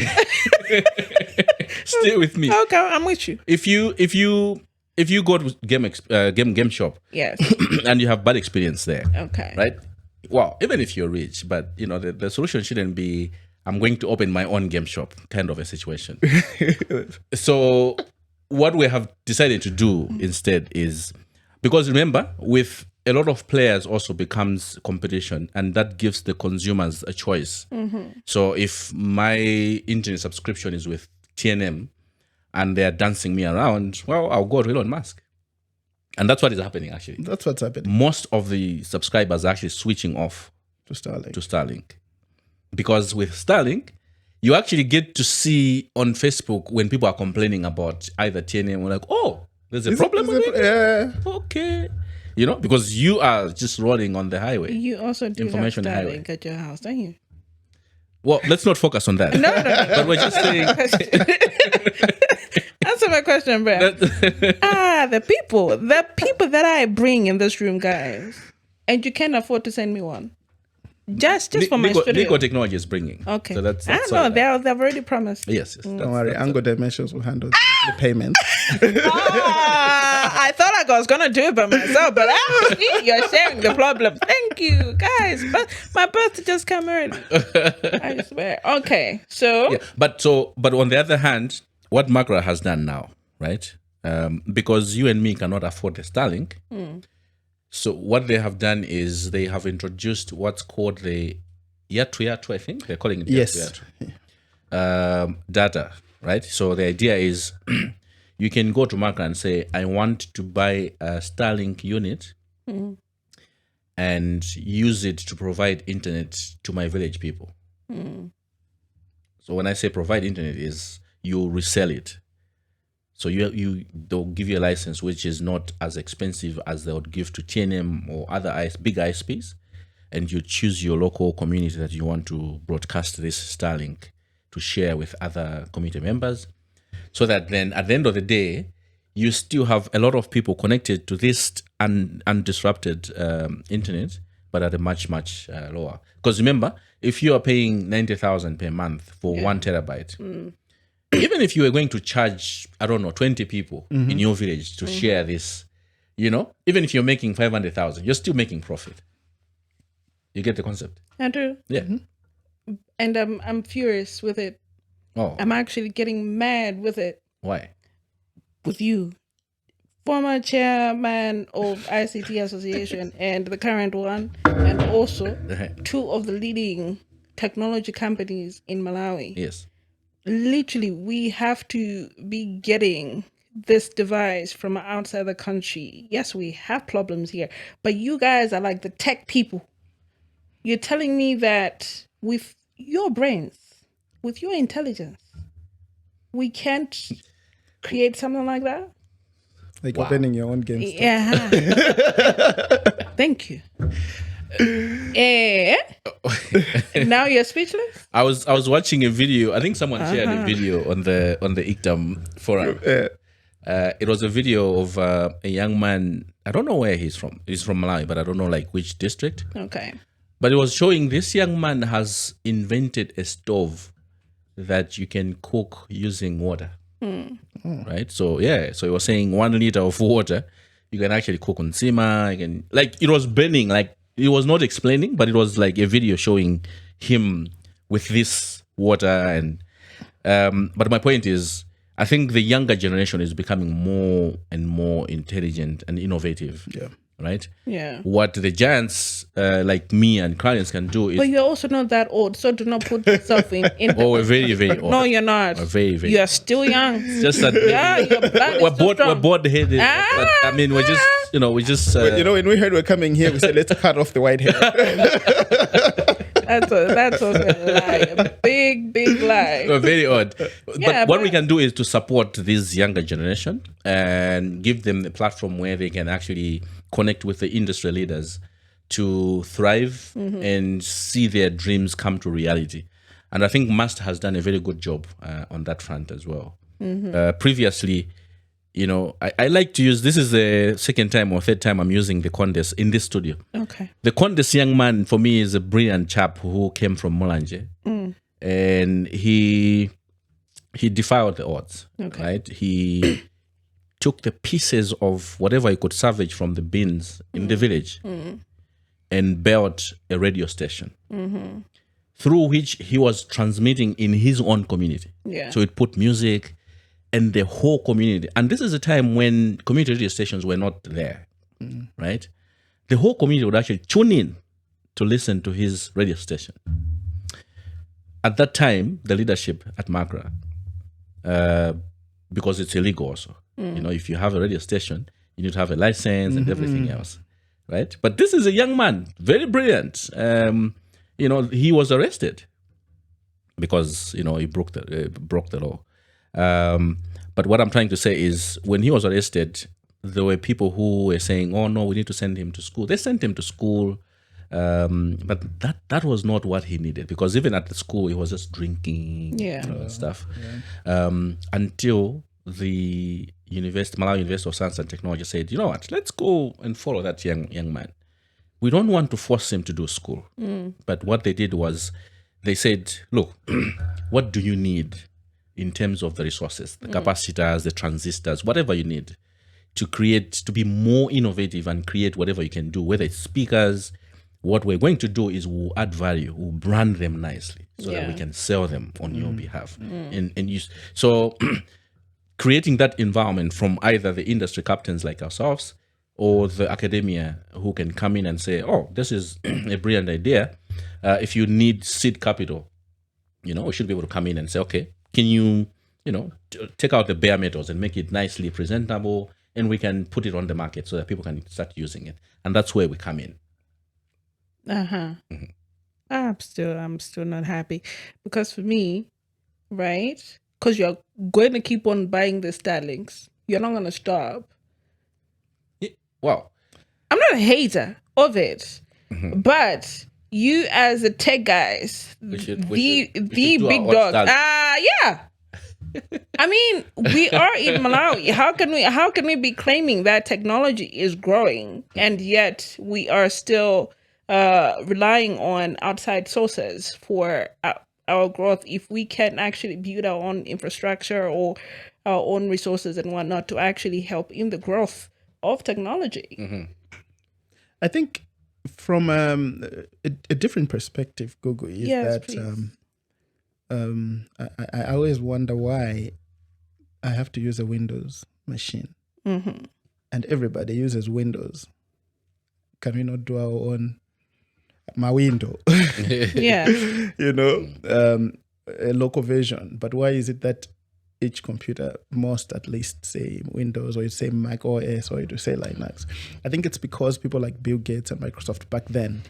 Stay with me. Okay, I'm with you. If you go to game shop, Yes. and you have bad experience there, Okay. right? Well, even if you're rich, but you know the solution shouldn't be I'm going to open my own game shop kind of a situation. So what we have decided to do instead is, because remember, with a lot of players also becomes competition, and that gives the consumers a choice. So if my internet subscription is with TNM and they're dancing me around, well, I'll go to Elon Musk. And that's what is happening actually. That's what's happening Most of the subscribers are actually switching off to Starlink. to Starlink. Because with Starlink, you actually get to see on Facebook when people are complaining about either TNM, we're like, oh, there's a problem with it? Yeah. Okay. You know, because you are just rolling on the highway. You also do Information have highway. Starlink at your house, don't you? Well, let's not focus on that. No. But we're just saying, Answer my question, Bram. The people that I bring in this room, guys, and you can't afford to send me one. Just for my studio. Nico technology is bringing. Okay. So that's I know they've already promised. Yes. Don't worry, Angle Dimensions will handle the payment. I thought I was gonna do it by myself, but actually you're sharing the problem. Thank you, guys. But my birthday just came early. I swear. Okay, so Yeah, but on the other hand, what Magra has done now, right? Because you and me cannot afford the Starlink, so what they have done is they have introduced what's called the Yatu, I think they're calling it Yes. Yatu. Data, right? So the idea is you can go to Magra and say, I want to buy a Starlink unit and use it to provide internet to my village people. So when I say provide internet is you resell it. So they'll give you a license which is not as expensive as they would give to TNM or other big ISPs, and you choose your local community that you want to broadcast this Starlink to share with other community members, so that then at the end of the day, you still have a lot of people connected to this undisrupted internet, but at a much lower. Because remember, if you are paying 90,000 per month for 1 terabyte, even if you were going to charge, I don't know, 20 people in your village to share this, you know, even if you're making 500,000, you're still making profit. You get the concept? I do. Yeah. And I'm furious with it. Oh, I'm actually getting mad with it. why? With you, former chairman of ICT Association and the current one, and also two of the leading technology companies in Malawi. Yes. Literally, we have to be getting this device from outside the country. Yes, we have problems here, but you guys are like the tech people. You're telling me that with your brains, with your intelligence, we can't create something like that? Like opening your own game. Yeah. Thank you. Now you're speechless? I was watching a video. I think someone shared a video on the ICTAM forum. It was a video of a young man. I don't know where he's from. He's from Malawi, but I don't know like which district. Okay. But it was showing this young man has invented a stove that you can cook using water. Right? So so he was saying 1 liter of water, you can actually cook on sima. You can, like, it was burning, like it was not explaining, but it was like a video showing him with this water. And but my point is, I think the younger generation is becoming more and more intelligent and innovative. Yeah. Right? Yeah. What the giants like me and clients can do is... But you're also not that old, so do not put yourself in Oh, we're very, very old. No, you're not. We're very, very You're still young. Just that Your blood is still strong. we're bored-headed. But, I mean, we're just, we just... when we heard we're coming here, we said, let's cut off the white hair. That's also a lie. A big lie. Very odd. Yeah, but what we can do is to support this younger generation and give them a platform where they can actually connect with the industry leaders to thrive and see their dreams come to reality. And I think Mista has done a very good job on that front as well. Previously, I like to use, this is the second time or third time I'm using the Condes in this studio. Okay. The Condes young man for me is a brilliant chap who came from Mulanje. And he defied the odds, right? He took the pieces of whatever he could salvage from the bins in the village and built a radio station through which he was transmitting in his own community. Yeah. So it put music and the whole community. And this is a time when community radio stations were not there, right? The whole community would actually tune in to listen to his radio station. At that time, the leadership at Magra, because it's illegal also, if you have a radio station, you need to have a license and everything else, right? But this is a young man, very brilliant. He was arrested because, he broke the law. But what I'm trying to say is, when he was arrested, there were people who were saying, oh no, we need to send him to school. They sent him to school. But that was not what he needed, because even at the school, he was just drinking stuff. Until the Malawi University of Science and Technology said, you know what, let's go and follow that young man. We don't want to force him to do school. But what they did was, they said, look, what do you need in terms of the resources, the capacitors, the transistors, whatever you need to be more innovative and create whatever you can do, whether it's speakers. What we're going to do is we'll add value, we'll brand them nicely so that we can sell them on your behalf. So creating that environment from either the industry captains like ourselves or the academia who can come in and say, oh, this is a brilliant idea. If you need seed capital, we should be able to come in and say, okay, can you, take out the bare metals and make it nicely presentable, and we can put it on the market so that people can start using it. And that's where we come in. I'm still not happy, because for me, right? Because you're going to keep on buying the Starlinks. You're not going to stop. Wow. I'm not a hater of it, but you as the tech guys, the big dogs. Yeah. I mean, we are in Malawi. How can we be claiming that technology is growing and yet we are still relying on outside sources for our growth, if we can actually build our own infrastructure or our own resources and whatnot to actually help in the growth of technology? I think from a different perspective, Gugu, is I always wonder why I have to use a Windows machine and everybody uses Windows. Can we not do our own my window? Yeah. A local version. But why is it that each computer, most at least say Windows, or you say Mac OS, or you say Linux. I think it's because people like Bill Gates and Microsoft back then,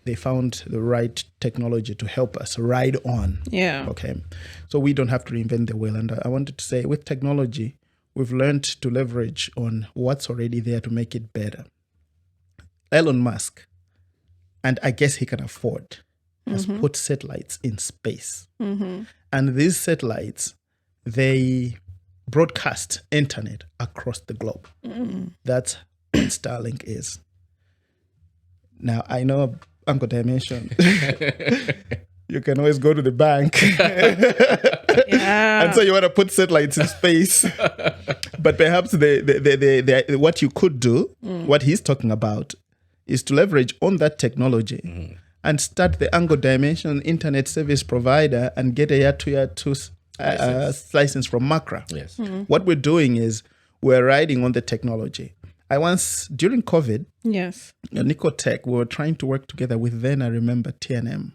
they found the right technology to help us ride on. Yeah. Okay. So we don't have to reinvent the wheel. And I wanted to say, with technology, we've learned to leverage on what's already there to make it better. Elon Musk, and I guess he can afford, has put satellites in space. And these satellites, they broadcast internet across the globe. That's what Starlink is. Now, I know Uncle Dimension. You can always go to the bank. And so you want to put satellites in space. But perhaps what you could do, what he's talking about, is to leverage on that technology and start the Angle Dimension internet service provider and get a year to license from Macra. Yes. What we're doing is we're riding on the technology. I once, during COVID, Nico Tech, we were trying to work together with, then I remember TNM.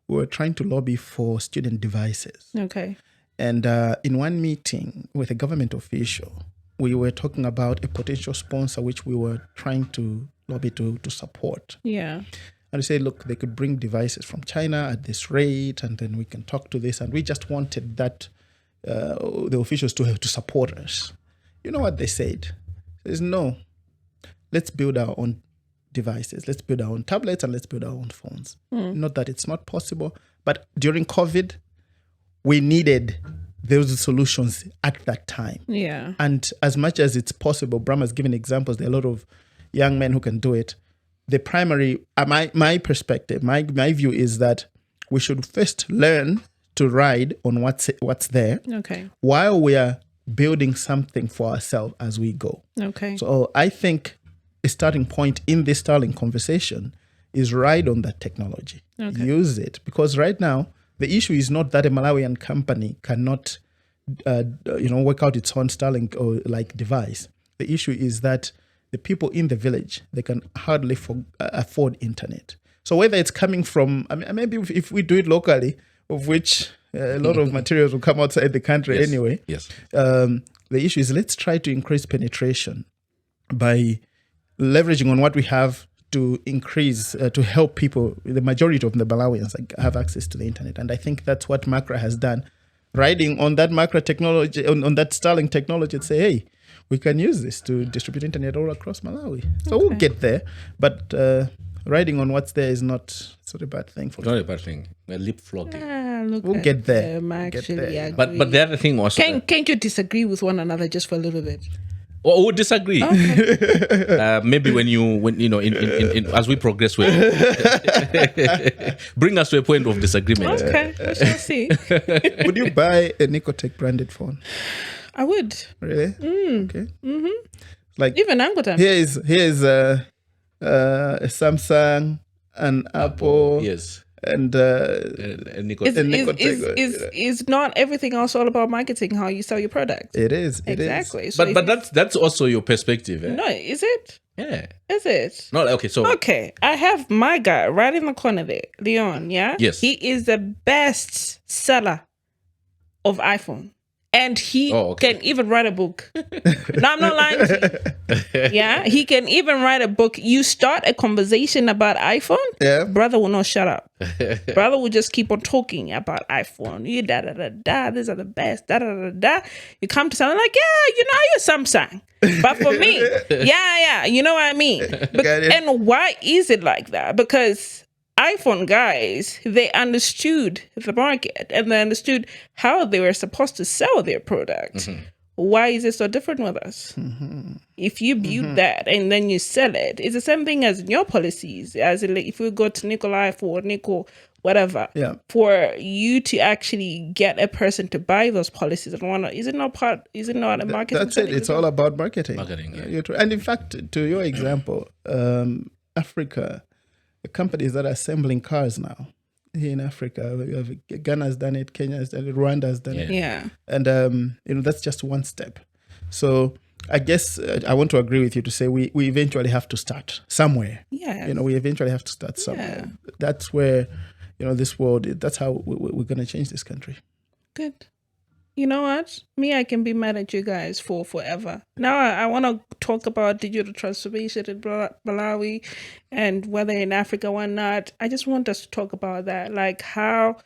We were trying to lobby for student devices. Okay. And in one meeting with a government official, we were talking about a potential sponsor which we were trying to lobby to support. Yeah. And we said, look, they could bring devices from China at this rate, and then we can talk to this. And we just wanted that the officials to support us. You know what they said? They said, no, let's build our own devices. Let's build our own tablets and let's build our own phones. Not that it's not possible, but during COVID, we needed those solutions at that time. Yeah. And as much as it's possible, Bram has given examples, there are a lot of young men who can do it. The primary, my perspective, my view is that we should first learn to ride on what's there. Okay. While we are building something for ourselves as we go. Okay. So I think a starting point in this Starlink conversation is ride on that technology. Okay. Use it. Because right now, the issue is not that a Malawian company cannot work out its own Starlink or like device. The issue is that the people in the village, they can hardly afford internet. So whether it's coming from, maybe if we do it locally, of which a lot of materials will come outside the country anyway. Yes. The issue is let's try to increase penetration by leveraging on what we have to increase, to help people, the majority of the Malawians have access to the internet. And I think that's what Macra has done. Riding on that Macra technology, on that Starlink technology, and say, hey, we can use this to distribute internet all across Malawi. So we'll get there. But riding on what's there is not a bad thing for us. Not a bad thing. We're leapfrogging. We'll get there. Actually, But the other thing also... Can't you disagree with one another just for a little bit? Or would disagree. Okay. Maybe when in as we progress, bring us to a point of disagreement. Okay, we shall see. Would you buy a Nicotech branded phone? I would. Really? Okay. Like even Angotan. Here is a Samsung, an Apple. Yes. And is not everything else all about marketing, how you sell your product? It is. Exactly. So but that's also your perspective. Eh? No, is it? Yeah. Is it? No, okay, so... Okay, I have my guy right in the corner there, Leon, yeah? Yes. He is the best seller of iPhone. And he can even write a book. No, I'm not lying to you. Yeah, he can even write a book. You start a conversation about iPhone, brother will not shut up. Brother will just keep on talking about iPhone. You da-da-da-da, these are the best, da-da-da-da. You come to something like, you're Samsung. But for me, you know what I mean? And why is it like that? Because iPhone guys, they understood the market and they understood how they were supposed to sell their product. Why is it so different with us? If you build that and then you sell it, it's the same thing as in your policies. As in, like, if we go to Nikolai for Nico, whatever, for you to actually get a person to buy those policies and whatnot, is it not a marketing? That's it. It's all about marketing. Yeah. And in fact, to your example, Africa, the companies that are assembling cars now here in Africa, we have Ghana has done it, Kenya has done it, Rwanda has done it. Yeah. And that's just one step. So I guess I want to agree with you to say we eventually have to start somewhere. Yeah. We eventually have to start somewhere. That's where, this world, that's how we're going to change this country. Good. You know what? Me, I can be mad at you guys for forever. Now I want to talk about digital transformation in Malawi and whether in Africa or not. I just want us to talk about that. Like, how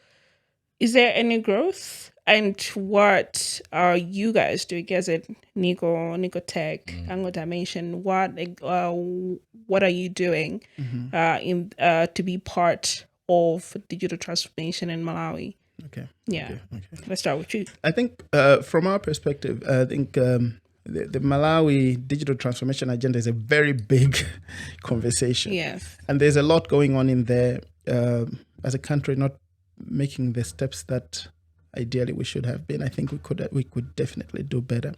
is there any growth? And what are you guys doing? Is it Nico Tech, Ango Dimension? What are you doing to be part of digital transformation in Malawi? Okay. Yeah. Okay. Let's start with you. I think from our perspective, I think the Malawi digital transformation agenda is a very big conversation. Yes. And there's a lot going on in there as a country, not making the steps that ideally we should have been. I think we could definitely do better.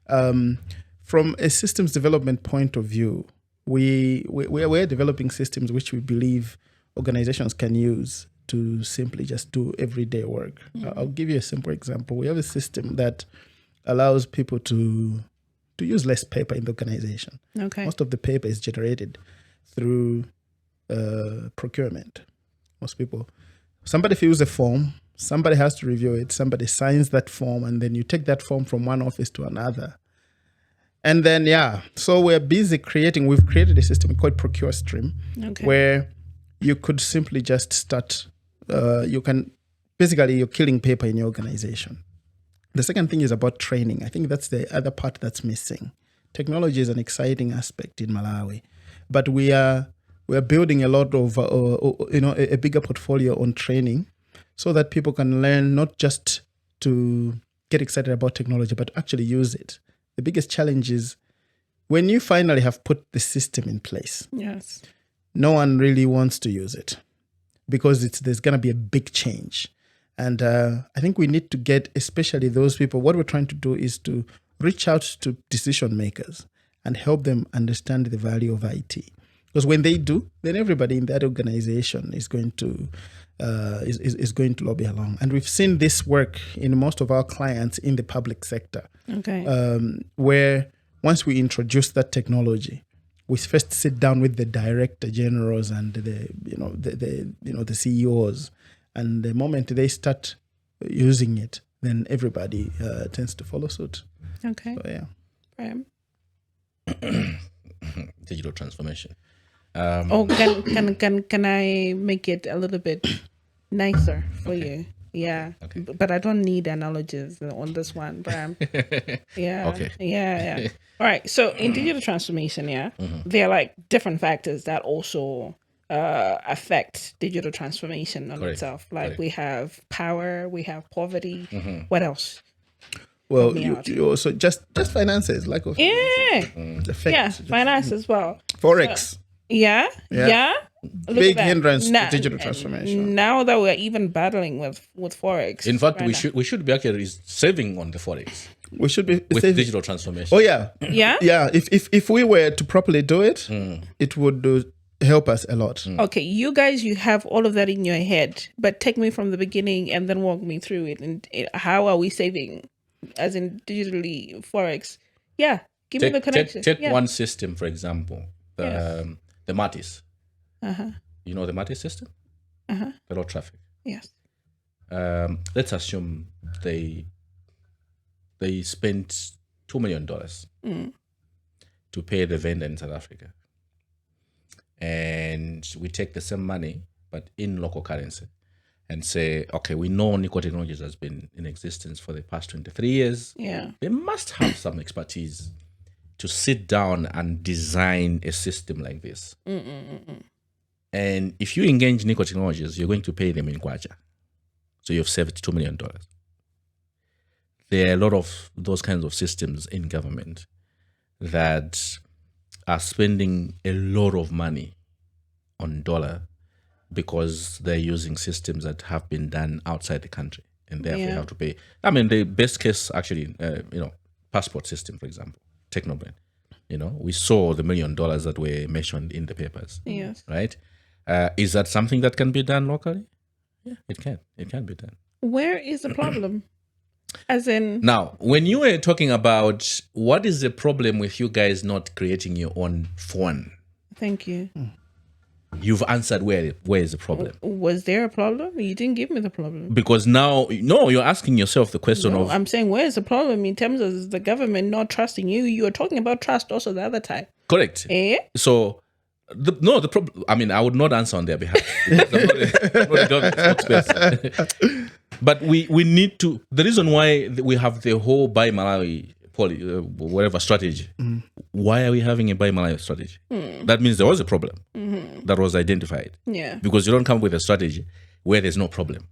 From a systems development point of view, we're developing systems which we believe organizations can use to simply just do everyday work. I'll give you a simple example. We have a system that allows people to use less paper in the organization. Okay. Most of the paper is generated through procurement. Most people, somebody fills a form, somebody has to review it, somebody signs that form, and then you take that form from one office to another. And then, so we're busy we've created a system called Procure Stream, where you could simply just start, you're killing paper in your organization. The second thing is about training. I think that's the other part that's missing. Technology is an exciting aspect in Malawi, but we're building a lot of, a bigger portfolio on training so that people can learn not just to get excited about technology, but actually use it. The biggest challenge is when you finally have put the system in place. Yes. No one really wants to use it because there's going to be a big change. And I think we need to get, especially those people, what we're trying to do is to reach out to decision makers and help them understand the value of IT. Because when they do, then everybody in that organization is going to lobby along. And we've seen this work in most of our clients in the public sector. Okay. Where once we introduce that technology, we first sit down with the director generals and the CEOs, and the moment they start using it, then everybody tends to follow suit. Okay. So, Digital transformation. Can I make it a little bit nicer for you? Yeah. Okay. But I don't need analogies on this one, Bram. Yeah. Okay. Yeah. All right. So in digital transformation, there are like different factors that also affect digital transformation on itself. Like we have power, we have poverty. What else? Well, you also just finances, lack of finance as well. Forex. Yeah. Big hindrance to digital transformation. Now that we're even battling with Forex. In fact, we should be actually saving on the Forex. We should be with saving. Digital transformation. Oh yeah. If we were to properly do it, it would help us a lot. Okay, you guys, you have all of that in your head, but take me from the beginning and then walk me through it. And how are we saving, as in digitally Forex? Yeah, give me the connection. Take one system, for example, the Matis. You know the Matis system? The road traffic. Yes. Let's assume they spent $2 million to pay the vendor in South Africa. And we take the same money, but in local currency, and say, okay, we know Nico Technologies has been in existence for the past 23 years. Yeah. They must have some expertise to sit down and design a system like this. And if you engage Nico Technologies, you're going to pay them in Kwacha. So you've saved $2 million. There are a lot of those kinds of systems in government that are spending a lot of money on dollar because they're using systems that have been done outside the country, and therefore you have to pay. I mean, the best case actually, passport system, for example, Technobrand. We saw the $1 million that were mentioned in the papers. Yes. Right? Is that something that can be done locally? Yeah, it can. It can be done. Where is the problem? As in, now, when you were talking about what is the problem with you guys not creating your own phone? Thank you. you've answered where is the problem. Was there a problem? You didn't give me the problem. Because now, no, you're asking yourself the question of... I'm saying, where is the problem in terms of the government not trusting you? You were talking about trust also the other time. Correct. So, the problem... I mean, I would not answer on their behalf. Because I'm not a government spokesperson. But we need to... The reason why we have the whole Buy Malawi whatever strategy. Why are we having a Buy Malawi strategy? That means there was a problem that was identified. Yeah. Because you don't come with a strategy where there's no problem.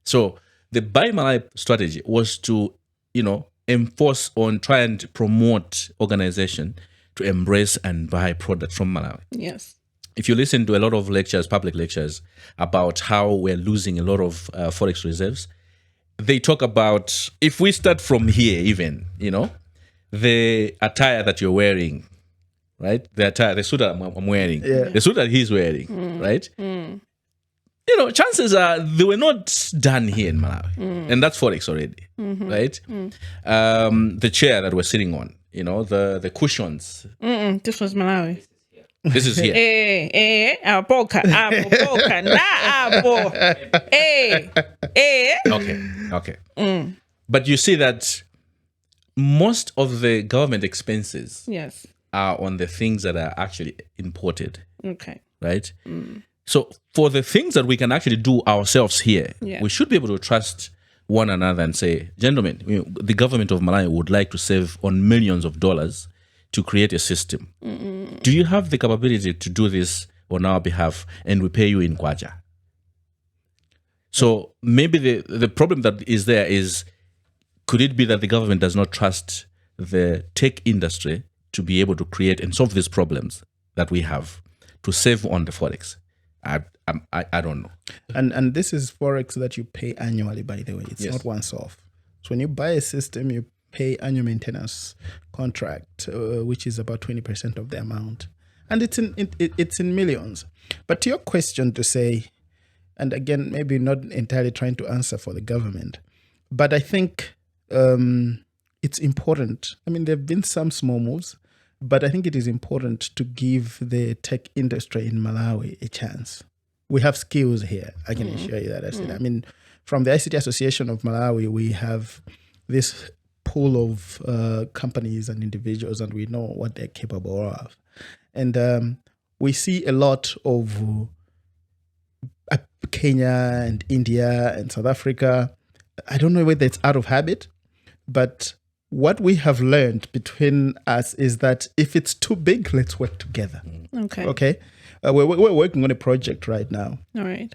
So the Buy Malawi strategy was to, enforce on, try and promote organization to embrace and buy product from Malawi. Yes. If you listen to a lot of lectures, public lectures, about how we're losing a lot of forex reserves, they talk about, if we start from here even, the attire that you're wearing, right? The suit that I'm wearing, the suit that he's wearing, right? Chances are they were not done here in Malawi. And that's forex already, right? The chair that we're sitting on, the cushions. This was Malawi. This is here. Okay. But you see that most of the government expenses are on the things that are actually imported. Okay. Right? So for the things that we can actually do ourselves here, we should be able to trust one another and say, gentlemen, the government of Malawi would like to save on millions of dollars to create a system. Do you have the capability to do this on our behalf, and we pay you in kwacha? So maybe the problem that is there is, could it be that the government does not trust the tech industry to be able to create and solve these problems that we have to save on the forex? I don't know. And this is forex that you pay annually, by the way. It's not once off. So when you buy a system, you pay annual maintenance contract, which is about 20% of the amount, and it's in millions. But to your question, to say, and again, maybe not entirely trying to answer for the government, but I think it's important. I mean, there have been some small moves, but I think it is important to give the tech industry in Malawi a chance. We have skills here. I can assure you that. I mean, from the ICT Association of Malawi, we have this pool of companies and individuals, and we know what they're capable of. And we see a lot of Kenya and India and South Africa. I don't know whether it's out of habit, but what we have learned between us is that if it's too big, let's work together. Okay. We're working on a project right now. All right.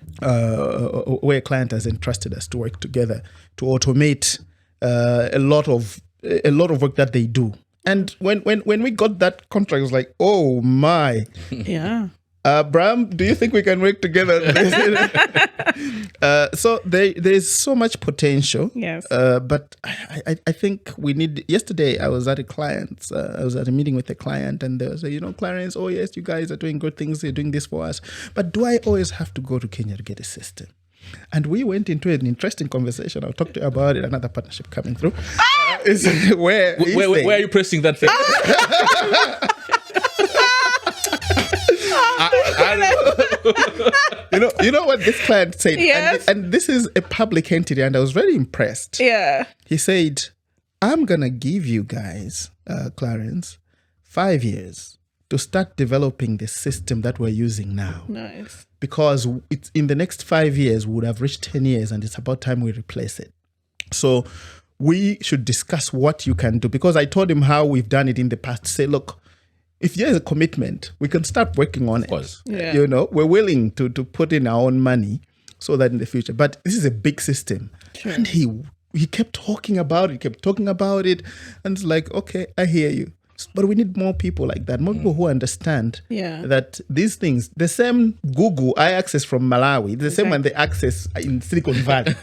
Where a client has entrusted us to work together to automate a lot of work that they do. And when we got that contract, it was like, oh my. Yeah. Bram, do you think we can work together? So there's so much potential. Yes. But I think we need. Yesterday, I was at a meeting with a client, and they were saying, Clarence, oh yes, you guys are doing good things. You're doing this for us. But do I always have to go to Kenya to get a system? And we went into an interesting conversation. I'll talk to you about it. Another partnership coming through. Where are you pressing that thing? You know what this client said? Yes. And this is a public entity, and I was very impressed. Yeah. He said, I'm going to give you guys, Clarence, 5 years to start developing the system that we're using now. Nice. Because it's in the next 5 years, we would have reached 10 years, and it's about time we replace it. So we should discuss what you can do. Because I told him how we've done it in the past. Say, look, if there's a commitment, we can start working on it. Of course. Yeah. We're willing to put in our own money so that in the future. But this is a big system. Sure. And he kept talking about it. And it's like, okay, I hear you. But we need more people like that, more people who understand that these things, the same Gugu I access from Malawi, the same one they access in Silicon Valley.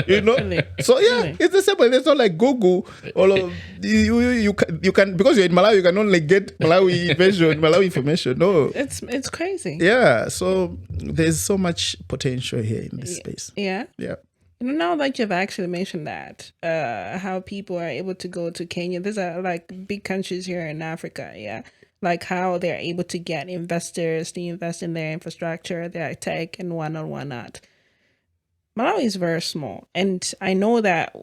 Really? So it's the same one. It's not like Gugu. All of you can because you're in Malawi, you can only get Malawi version, Malawi information. No, it's crazy. Yeah. So there's so much potential here in this space. Yeah. Yeah. Now that you've actually mentioned that, how people are able to go to Kenya, these are like big countries here in Africa, yeah. like how they're able to get investors to invest in their infrastructure, their tech, and whatnot. Malawi is very small, and I know that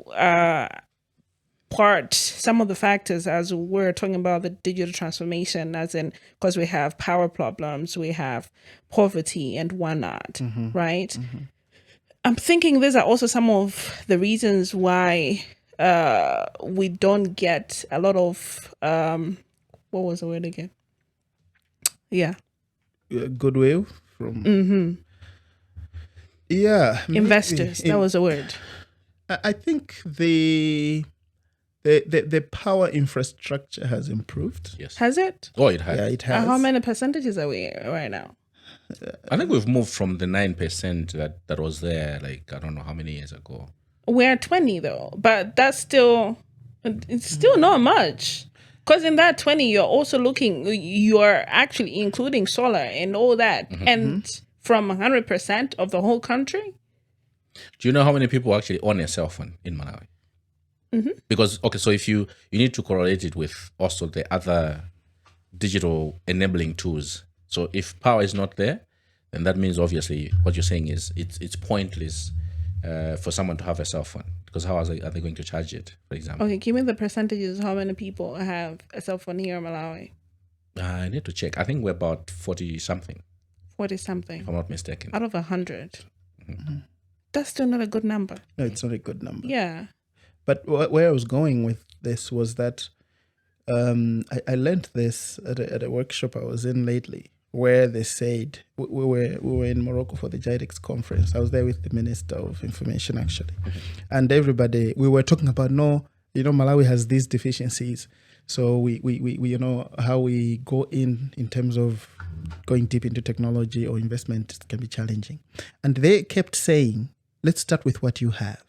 some of the factors, as we're talking about the digital transformation, as in because we have power problems, we have poverty and whatnot, right? I'm thinking these are also some of the reasons why we don't get a lot of what was the word again? Yeah, Goodwill from investors. That was the word. I think the power infrastructure has improved. Yes. Has it? Oh, it has. Yeah, it has. How many percentages are we right now? I think we've moved from the 9% that was there, like, I don't know how many years ago. We're at 20 though, but it's still not much. Because in that 20, you're actually including solar and all that. And from 100% of the whole country. Do you know how many people actually own a cell phone in Malawi? Because, okay, so if you need to correlate it with also the other digital enabling tools. So if power is not there, then that means obviously what you're saying is it's pointless for someone to have a cell phone, because how are they going to charge it, for example? Okay, give me the percentages. How many people have a cell phone here in Malawi? I need to check. I think we're about 40 something. 40 something. If I'm not mistaken. Out of 100. That's still not a good number. No, it's not a good number. Yeah. But where I was going with this was that I learned this at a workshop I was in lately, where they said we were in Morocco for the GIDEX conference. I was there with the Minister of Information actually, and everybody, we were talking about Malawi has these deficiencies, so we how we go in terms of going deep into technology or investment can be challenging, and they kept saying, let's start with what you have.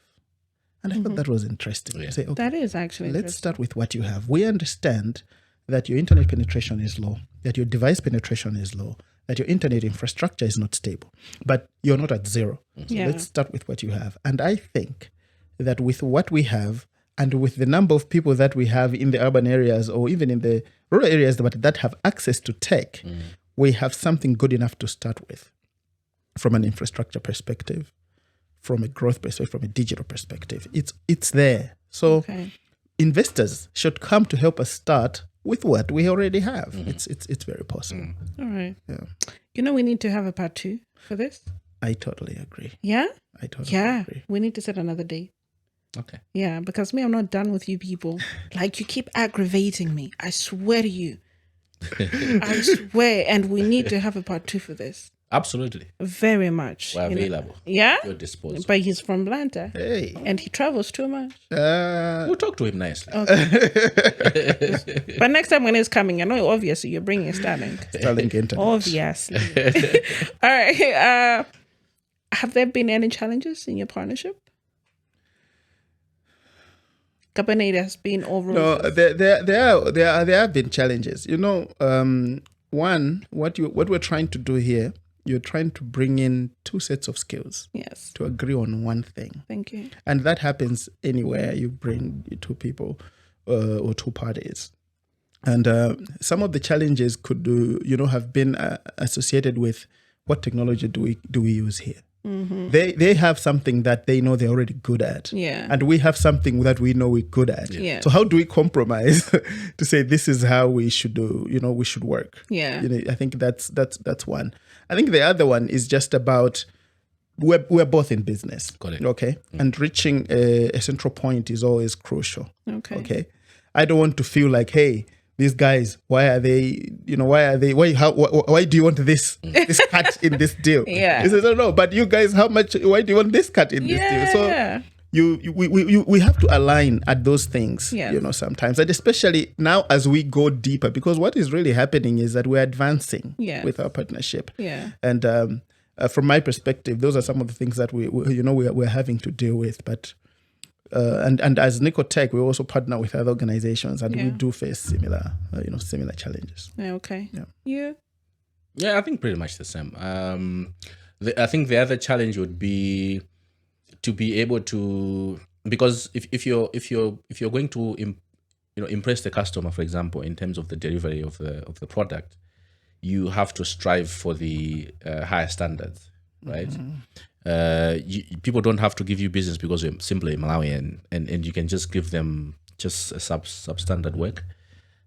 And I thought that was interesting. Yeah. Say, okay, That is actually let's start with what you have. We understand that your internet penetration is low, that your device penetration is low, that your internet infrastructure is not stable, but you're not at zero. So let's start with what you have. And I think that with what we have and with the number of people that we have in the urban areas or even in the rural areas that have access to tech, we have something good enough to start with from an infrastructure perspective, from a growth perspective, from a digital perspective. It's there. So investors should come to help us start with what we already have. It's very possible. All right. Yeah. We need to have a part 2 for this. I totally agree. Yeah? I totally agree. We need to set another date. Okay. Yeah, because I'm not done with you people. Like, you keep aggravating me. I swear to you. I swear. And we need to have a part 2 for this. Absolutely. Very much. We're available. Yeah? At your disposal. But he's from Blanta. Hey. And he travels too much. We'll talk to him nicely. Okay. But next time when he's coming, I know obviously you're bringing Starlink. Starlink internet. Obviously. All right. Have there been any challenges in your partnership? Cabernet has been over. No, there have been challenges. One, what we're trying to do here, you're trying to bring in 2 sets of skills. Yes. To agree on one thing. Thank you. And that happens anywhere you bring 2 people or 2 parties. And some of the challenges could have been associated with what technology do we use here. They have something that they know they're already good at. Yeah. And we have something that we know we're good at. Yeah. So how do we compromise to say this is how we should do, we should work? Yeah. I think that's one. I think the other one is just about we're both in business. Correct. Okay. And reaching a central point is always crucial. Okay. Okay. I don't want to feel like, hey, these guys, why do you want this cut in this deal? Yeah. He says, no, but you guys, why do you want this cut in this deal? So we have to align at those things, sometimes. And especially now as we go deeper, because what is really happening is that we're advancing with our partnership. Yeah. And from my perspective, those are some of the things that we're having to deal with. But and as Nico Tech, we also partner with other organizations, and we do face similar challenges. Yeah, okay. Yeah. Yeah, I think pretty much the same. I think the other challenge would be to be able to, because if you're going to impress the customer, for example, in terms of the delivery of the product, you have to strive for the higher standards, right? People don't have to give you business because you're simply Malawian, and you can just give them just a substandard work.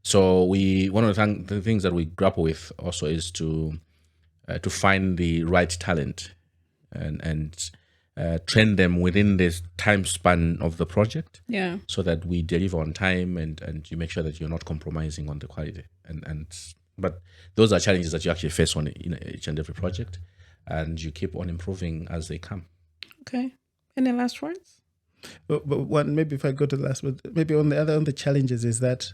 So one of the things that we grapple with also is to find the right talent and train them within this time span of the project, so that we deliver on time and you make sure that you're not compromising on the quality. But those are challenges that you actually face on each and every project, and you keep on improving as they come. Okay. Any last words? But one, maybe if I go to the last word, maybe on the challenges is that,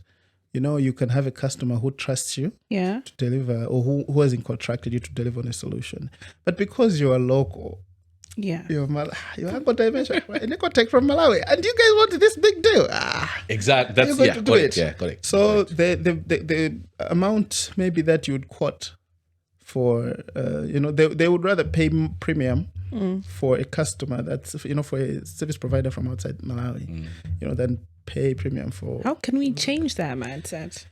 you can have a customer who trusts you to deliver, or who hasn't contracted you to deliver on a solution. But because you are local, you're Dimension, Nico Tech from Malawi, and you guys want this big deal. Exactly. That's going to do it. Yeah, correct. So the amount maybe that you would quote for, they would rather pay premium for a customer that's, for a service provider from outside Malawi, than pay premium for. How can we change that mindset?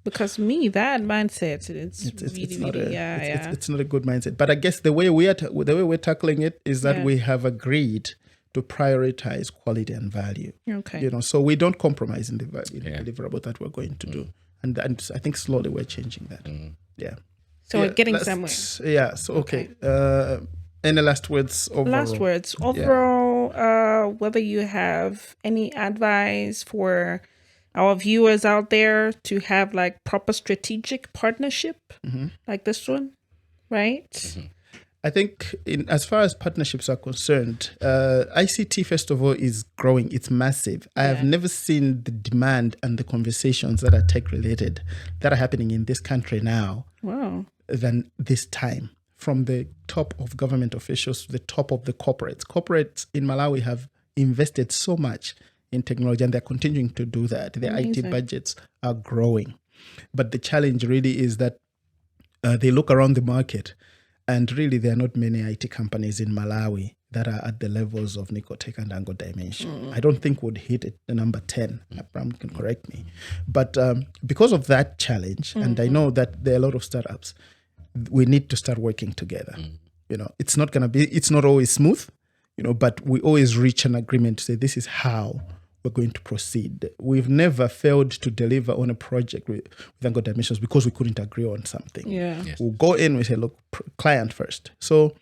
Because that mindset, it's not a good mindset. But I guess the way we're tackling it is that we have agreed to prioritize quality and value. Okay. So we don't compromise in the deliverable that we're going to do, and I think slowly we're changing that. Yeah. So we're getting somewhere. Yeah. So okay. Any last words overall? Whether you have any advice for our viewers out there to have like proper strategic partnership like this one, right? I think as far as partnerships are concerned, ICT, first of all, is growing. It's massive. I have never seen the demand and the conversations that are tech related that are happening in this country now than this time. From the top of government officials to the top of the corporates. Corporates in Malawi have invested so much in technology, and they're continuing to do that. Their IT budgets are growing. But the challenge really is that they look around the market, and really there are not many IT companies in Malawi that are at the levels of Nico Tech and Ango Dimension. I don't think would hit it, the number 10. Abraham can correct me. But because of that challenge, and I know that there are a lot of startups, we need to start working together. It's not always smooth, but we always reach an agreement to say this is how we're going to proceed. We've never failed to deliver on a project with Ango Dimensions because we couldn't agree on something. We'll go in, we say, look, client first. So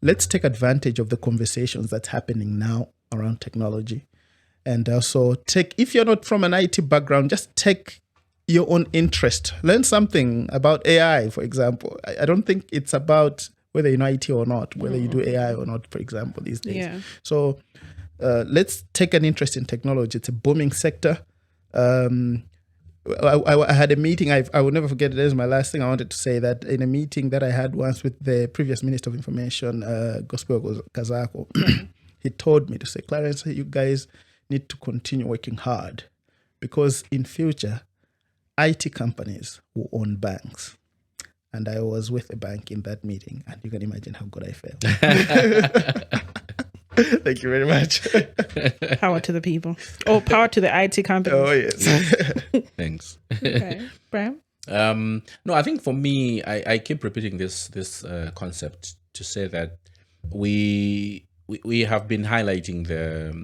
let's take advantage of the conversations that's happening now around technology. And also if you're not from an IT background, just take your own interest. Learn something about AI, for example. I don't think it's about whether you know IT or not, whether you do AI or not, for example, these days. So let's take an interest in technology. It's a booming sector. I had a meeting, I will never forget it. This is my last thing I wanted to say, that in a meeting that I had once with the previous Minister of Information, Gospel Kazako, he told me to say, Clarence, you guys need to continue working hard, because in future, IT companies will own banks. And I was with a bank in that meeting, and you can imagine how good I felt. Thank you very much. Power to the people. Oh, power to the IT companies. Oh, yes. Thanks. Okay. Brian? No, I think for me, I keep repeating this concept to say that we have been highlighting the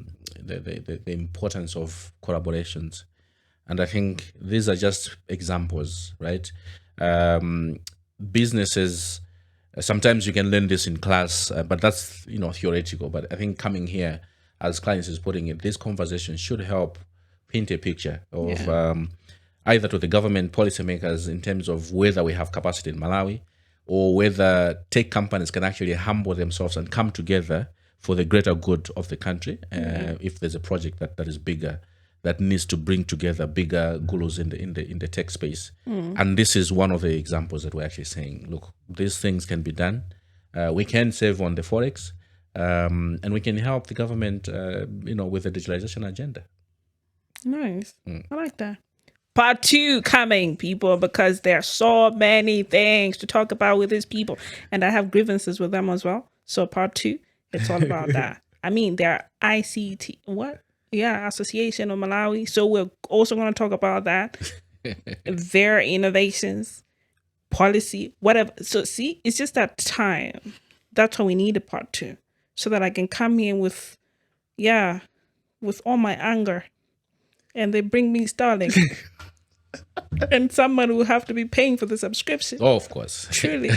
importance of collaborations. And I think these are just examples, right? Businesses, sometimes you can learn this in class, but that's theoretical. But I think coming here, as clients is putting it, this conversation should help paint a picture of either to the government policymakers in terms of whether we have capacity in Malawi, or whether tech companies can actually humble themselves and come together for the greater good of the country. If there's a project that is bigger, that needs to bring together bigger gurus in the tech space. And this is one of the examples that we're actually saying, look, these things can be done. We can save on the Forex, and we can help the government, with the digitalization agenda. Nice. I like that. Part 2 coming, people, because there are so many things to talk about with these people. And I have grievances with them as well. So part 2, it's all about that. I mean, there are ICT. What? Association of Malawi. So we're also going to talk about that, their innovations, policy, whatever. So see, it's just that time. That's why we need a part 2, so that I can come in with all my anger, and they bring me Starlink. And someone will have to be paying for the subscription. Oh, of course. Truly.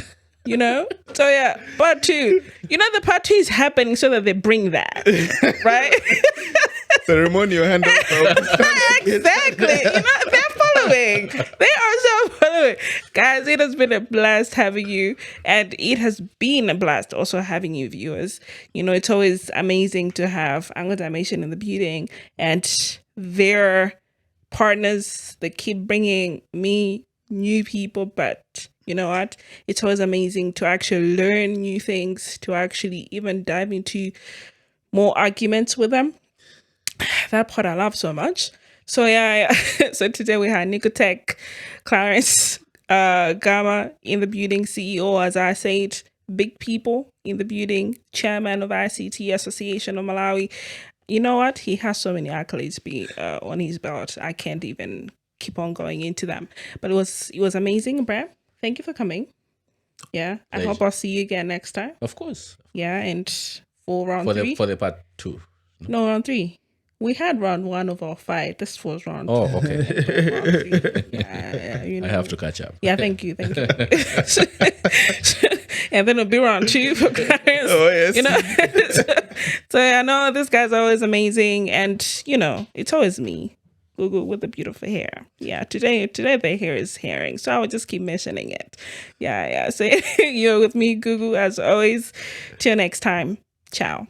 So yeah, part 2. The part 2 is happening so that they bring that, right? Ceremonial handover. Exactly. They're following. They are so following. Guys, it has been a blast having you, and it has been a blast also having you viewers. It's always amazing to have Dimension in the building, and their partners. They keep bringing me new people, but you know what? It's always amazing to actually learn new things, to actually even dive into more arguments with them. That part I love so much. So yeah. So today we had Nico Tech, Clarence Gama in the building, CEO, as I said, big people in the building, chairman of ICT Association of Malawi. You know what? He has so many accolades on his belt. I can't even keep on going into them. But it was amazing, Bram. Thank you for coming. Yeah. I hope I'll see you again next time. Of course. Yeah, and for round 3. For the part 2. No, round 3. We had round 1 of our 5. This was round 2. Oh, okay. Round 3. Yeah, I have to catch up. Yeah, thank you. And then it'll be round 2 for Clarence. Oh, yes. So I know this guy's always amazing, and it's always me, Gugu, with the beautiful hair. Yeah, today the hair is herring, so I will just keep mentioning it. Yeah. So you're with me, Gugu, as always. Till next time. Ciao.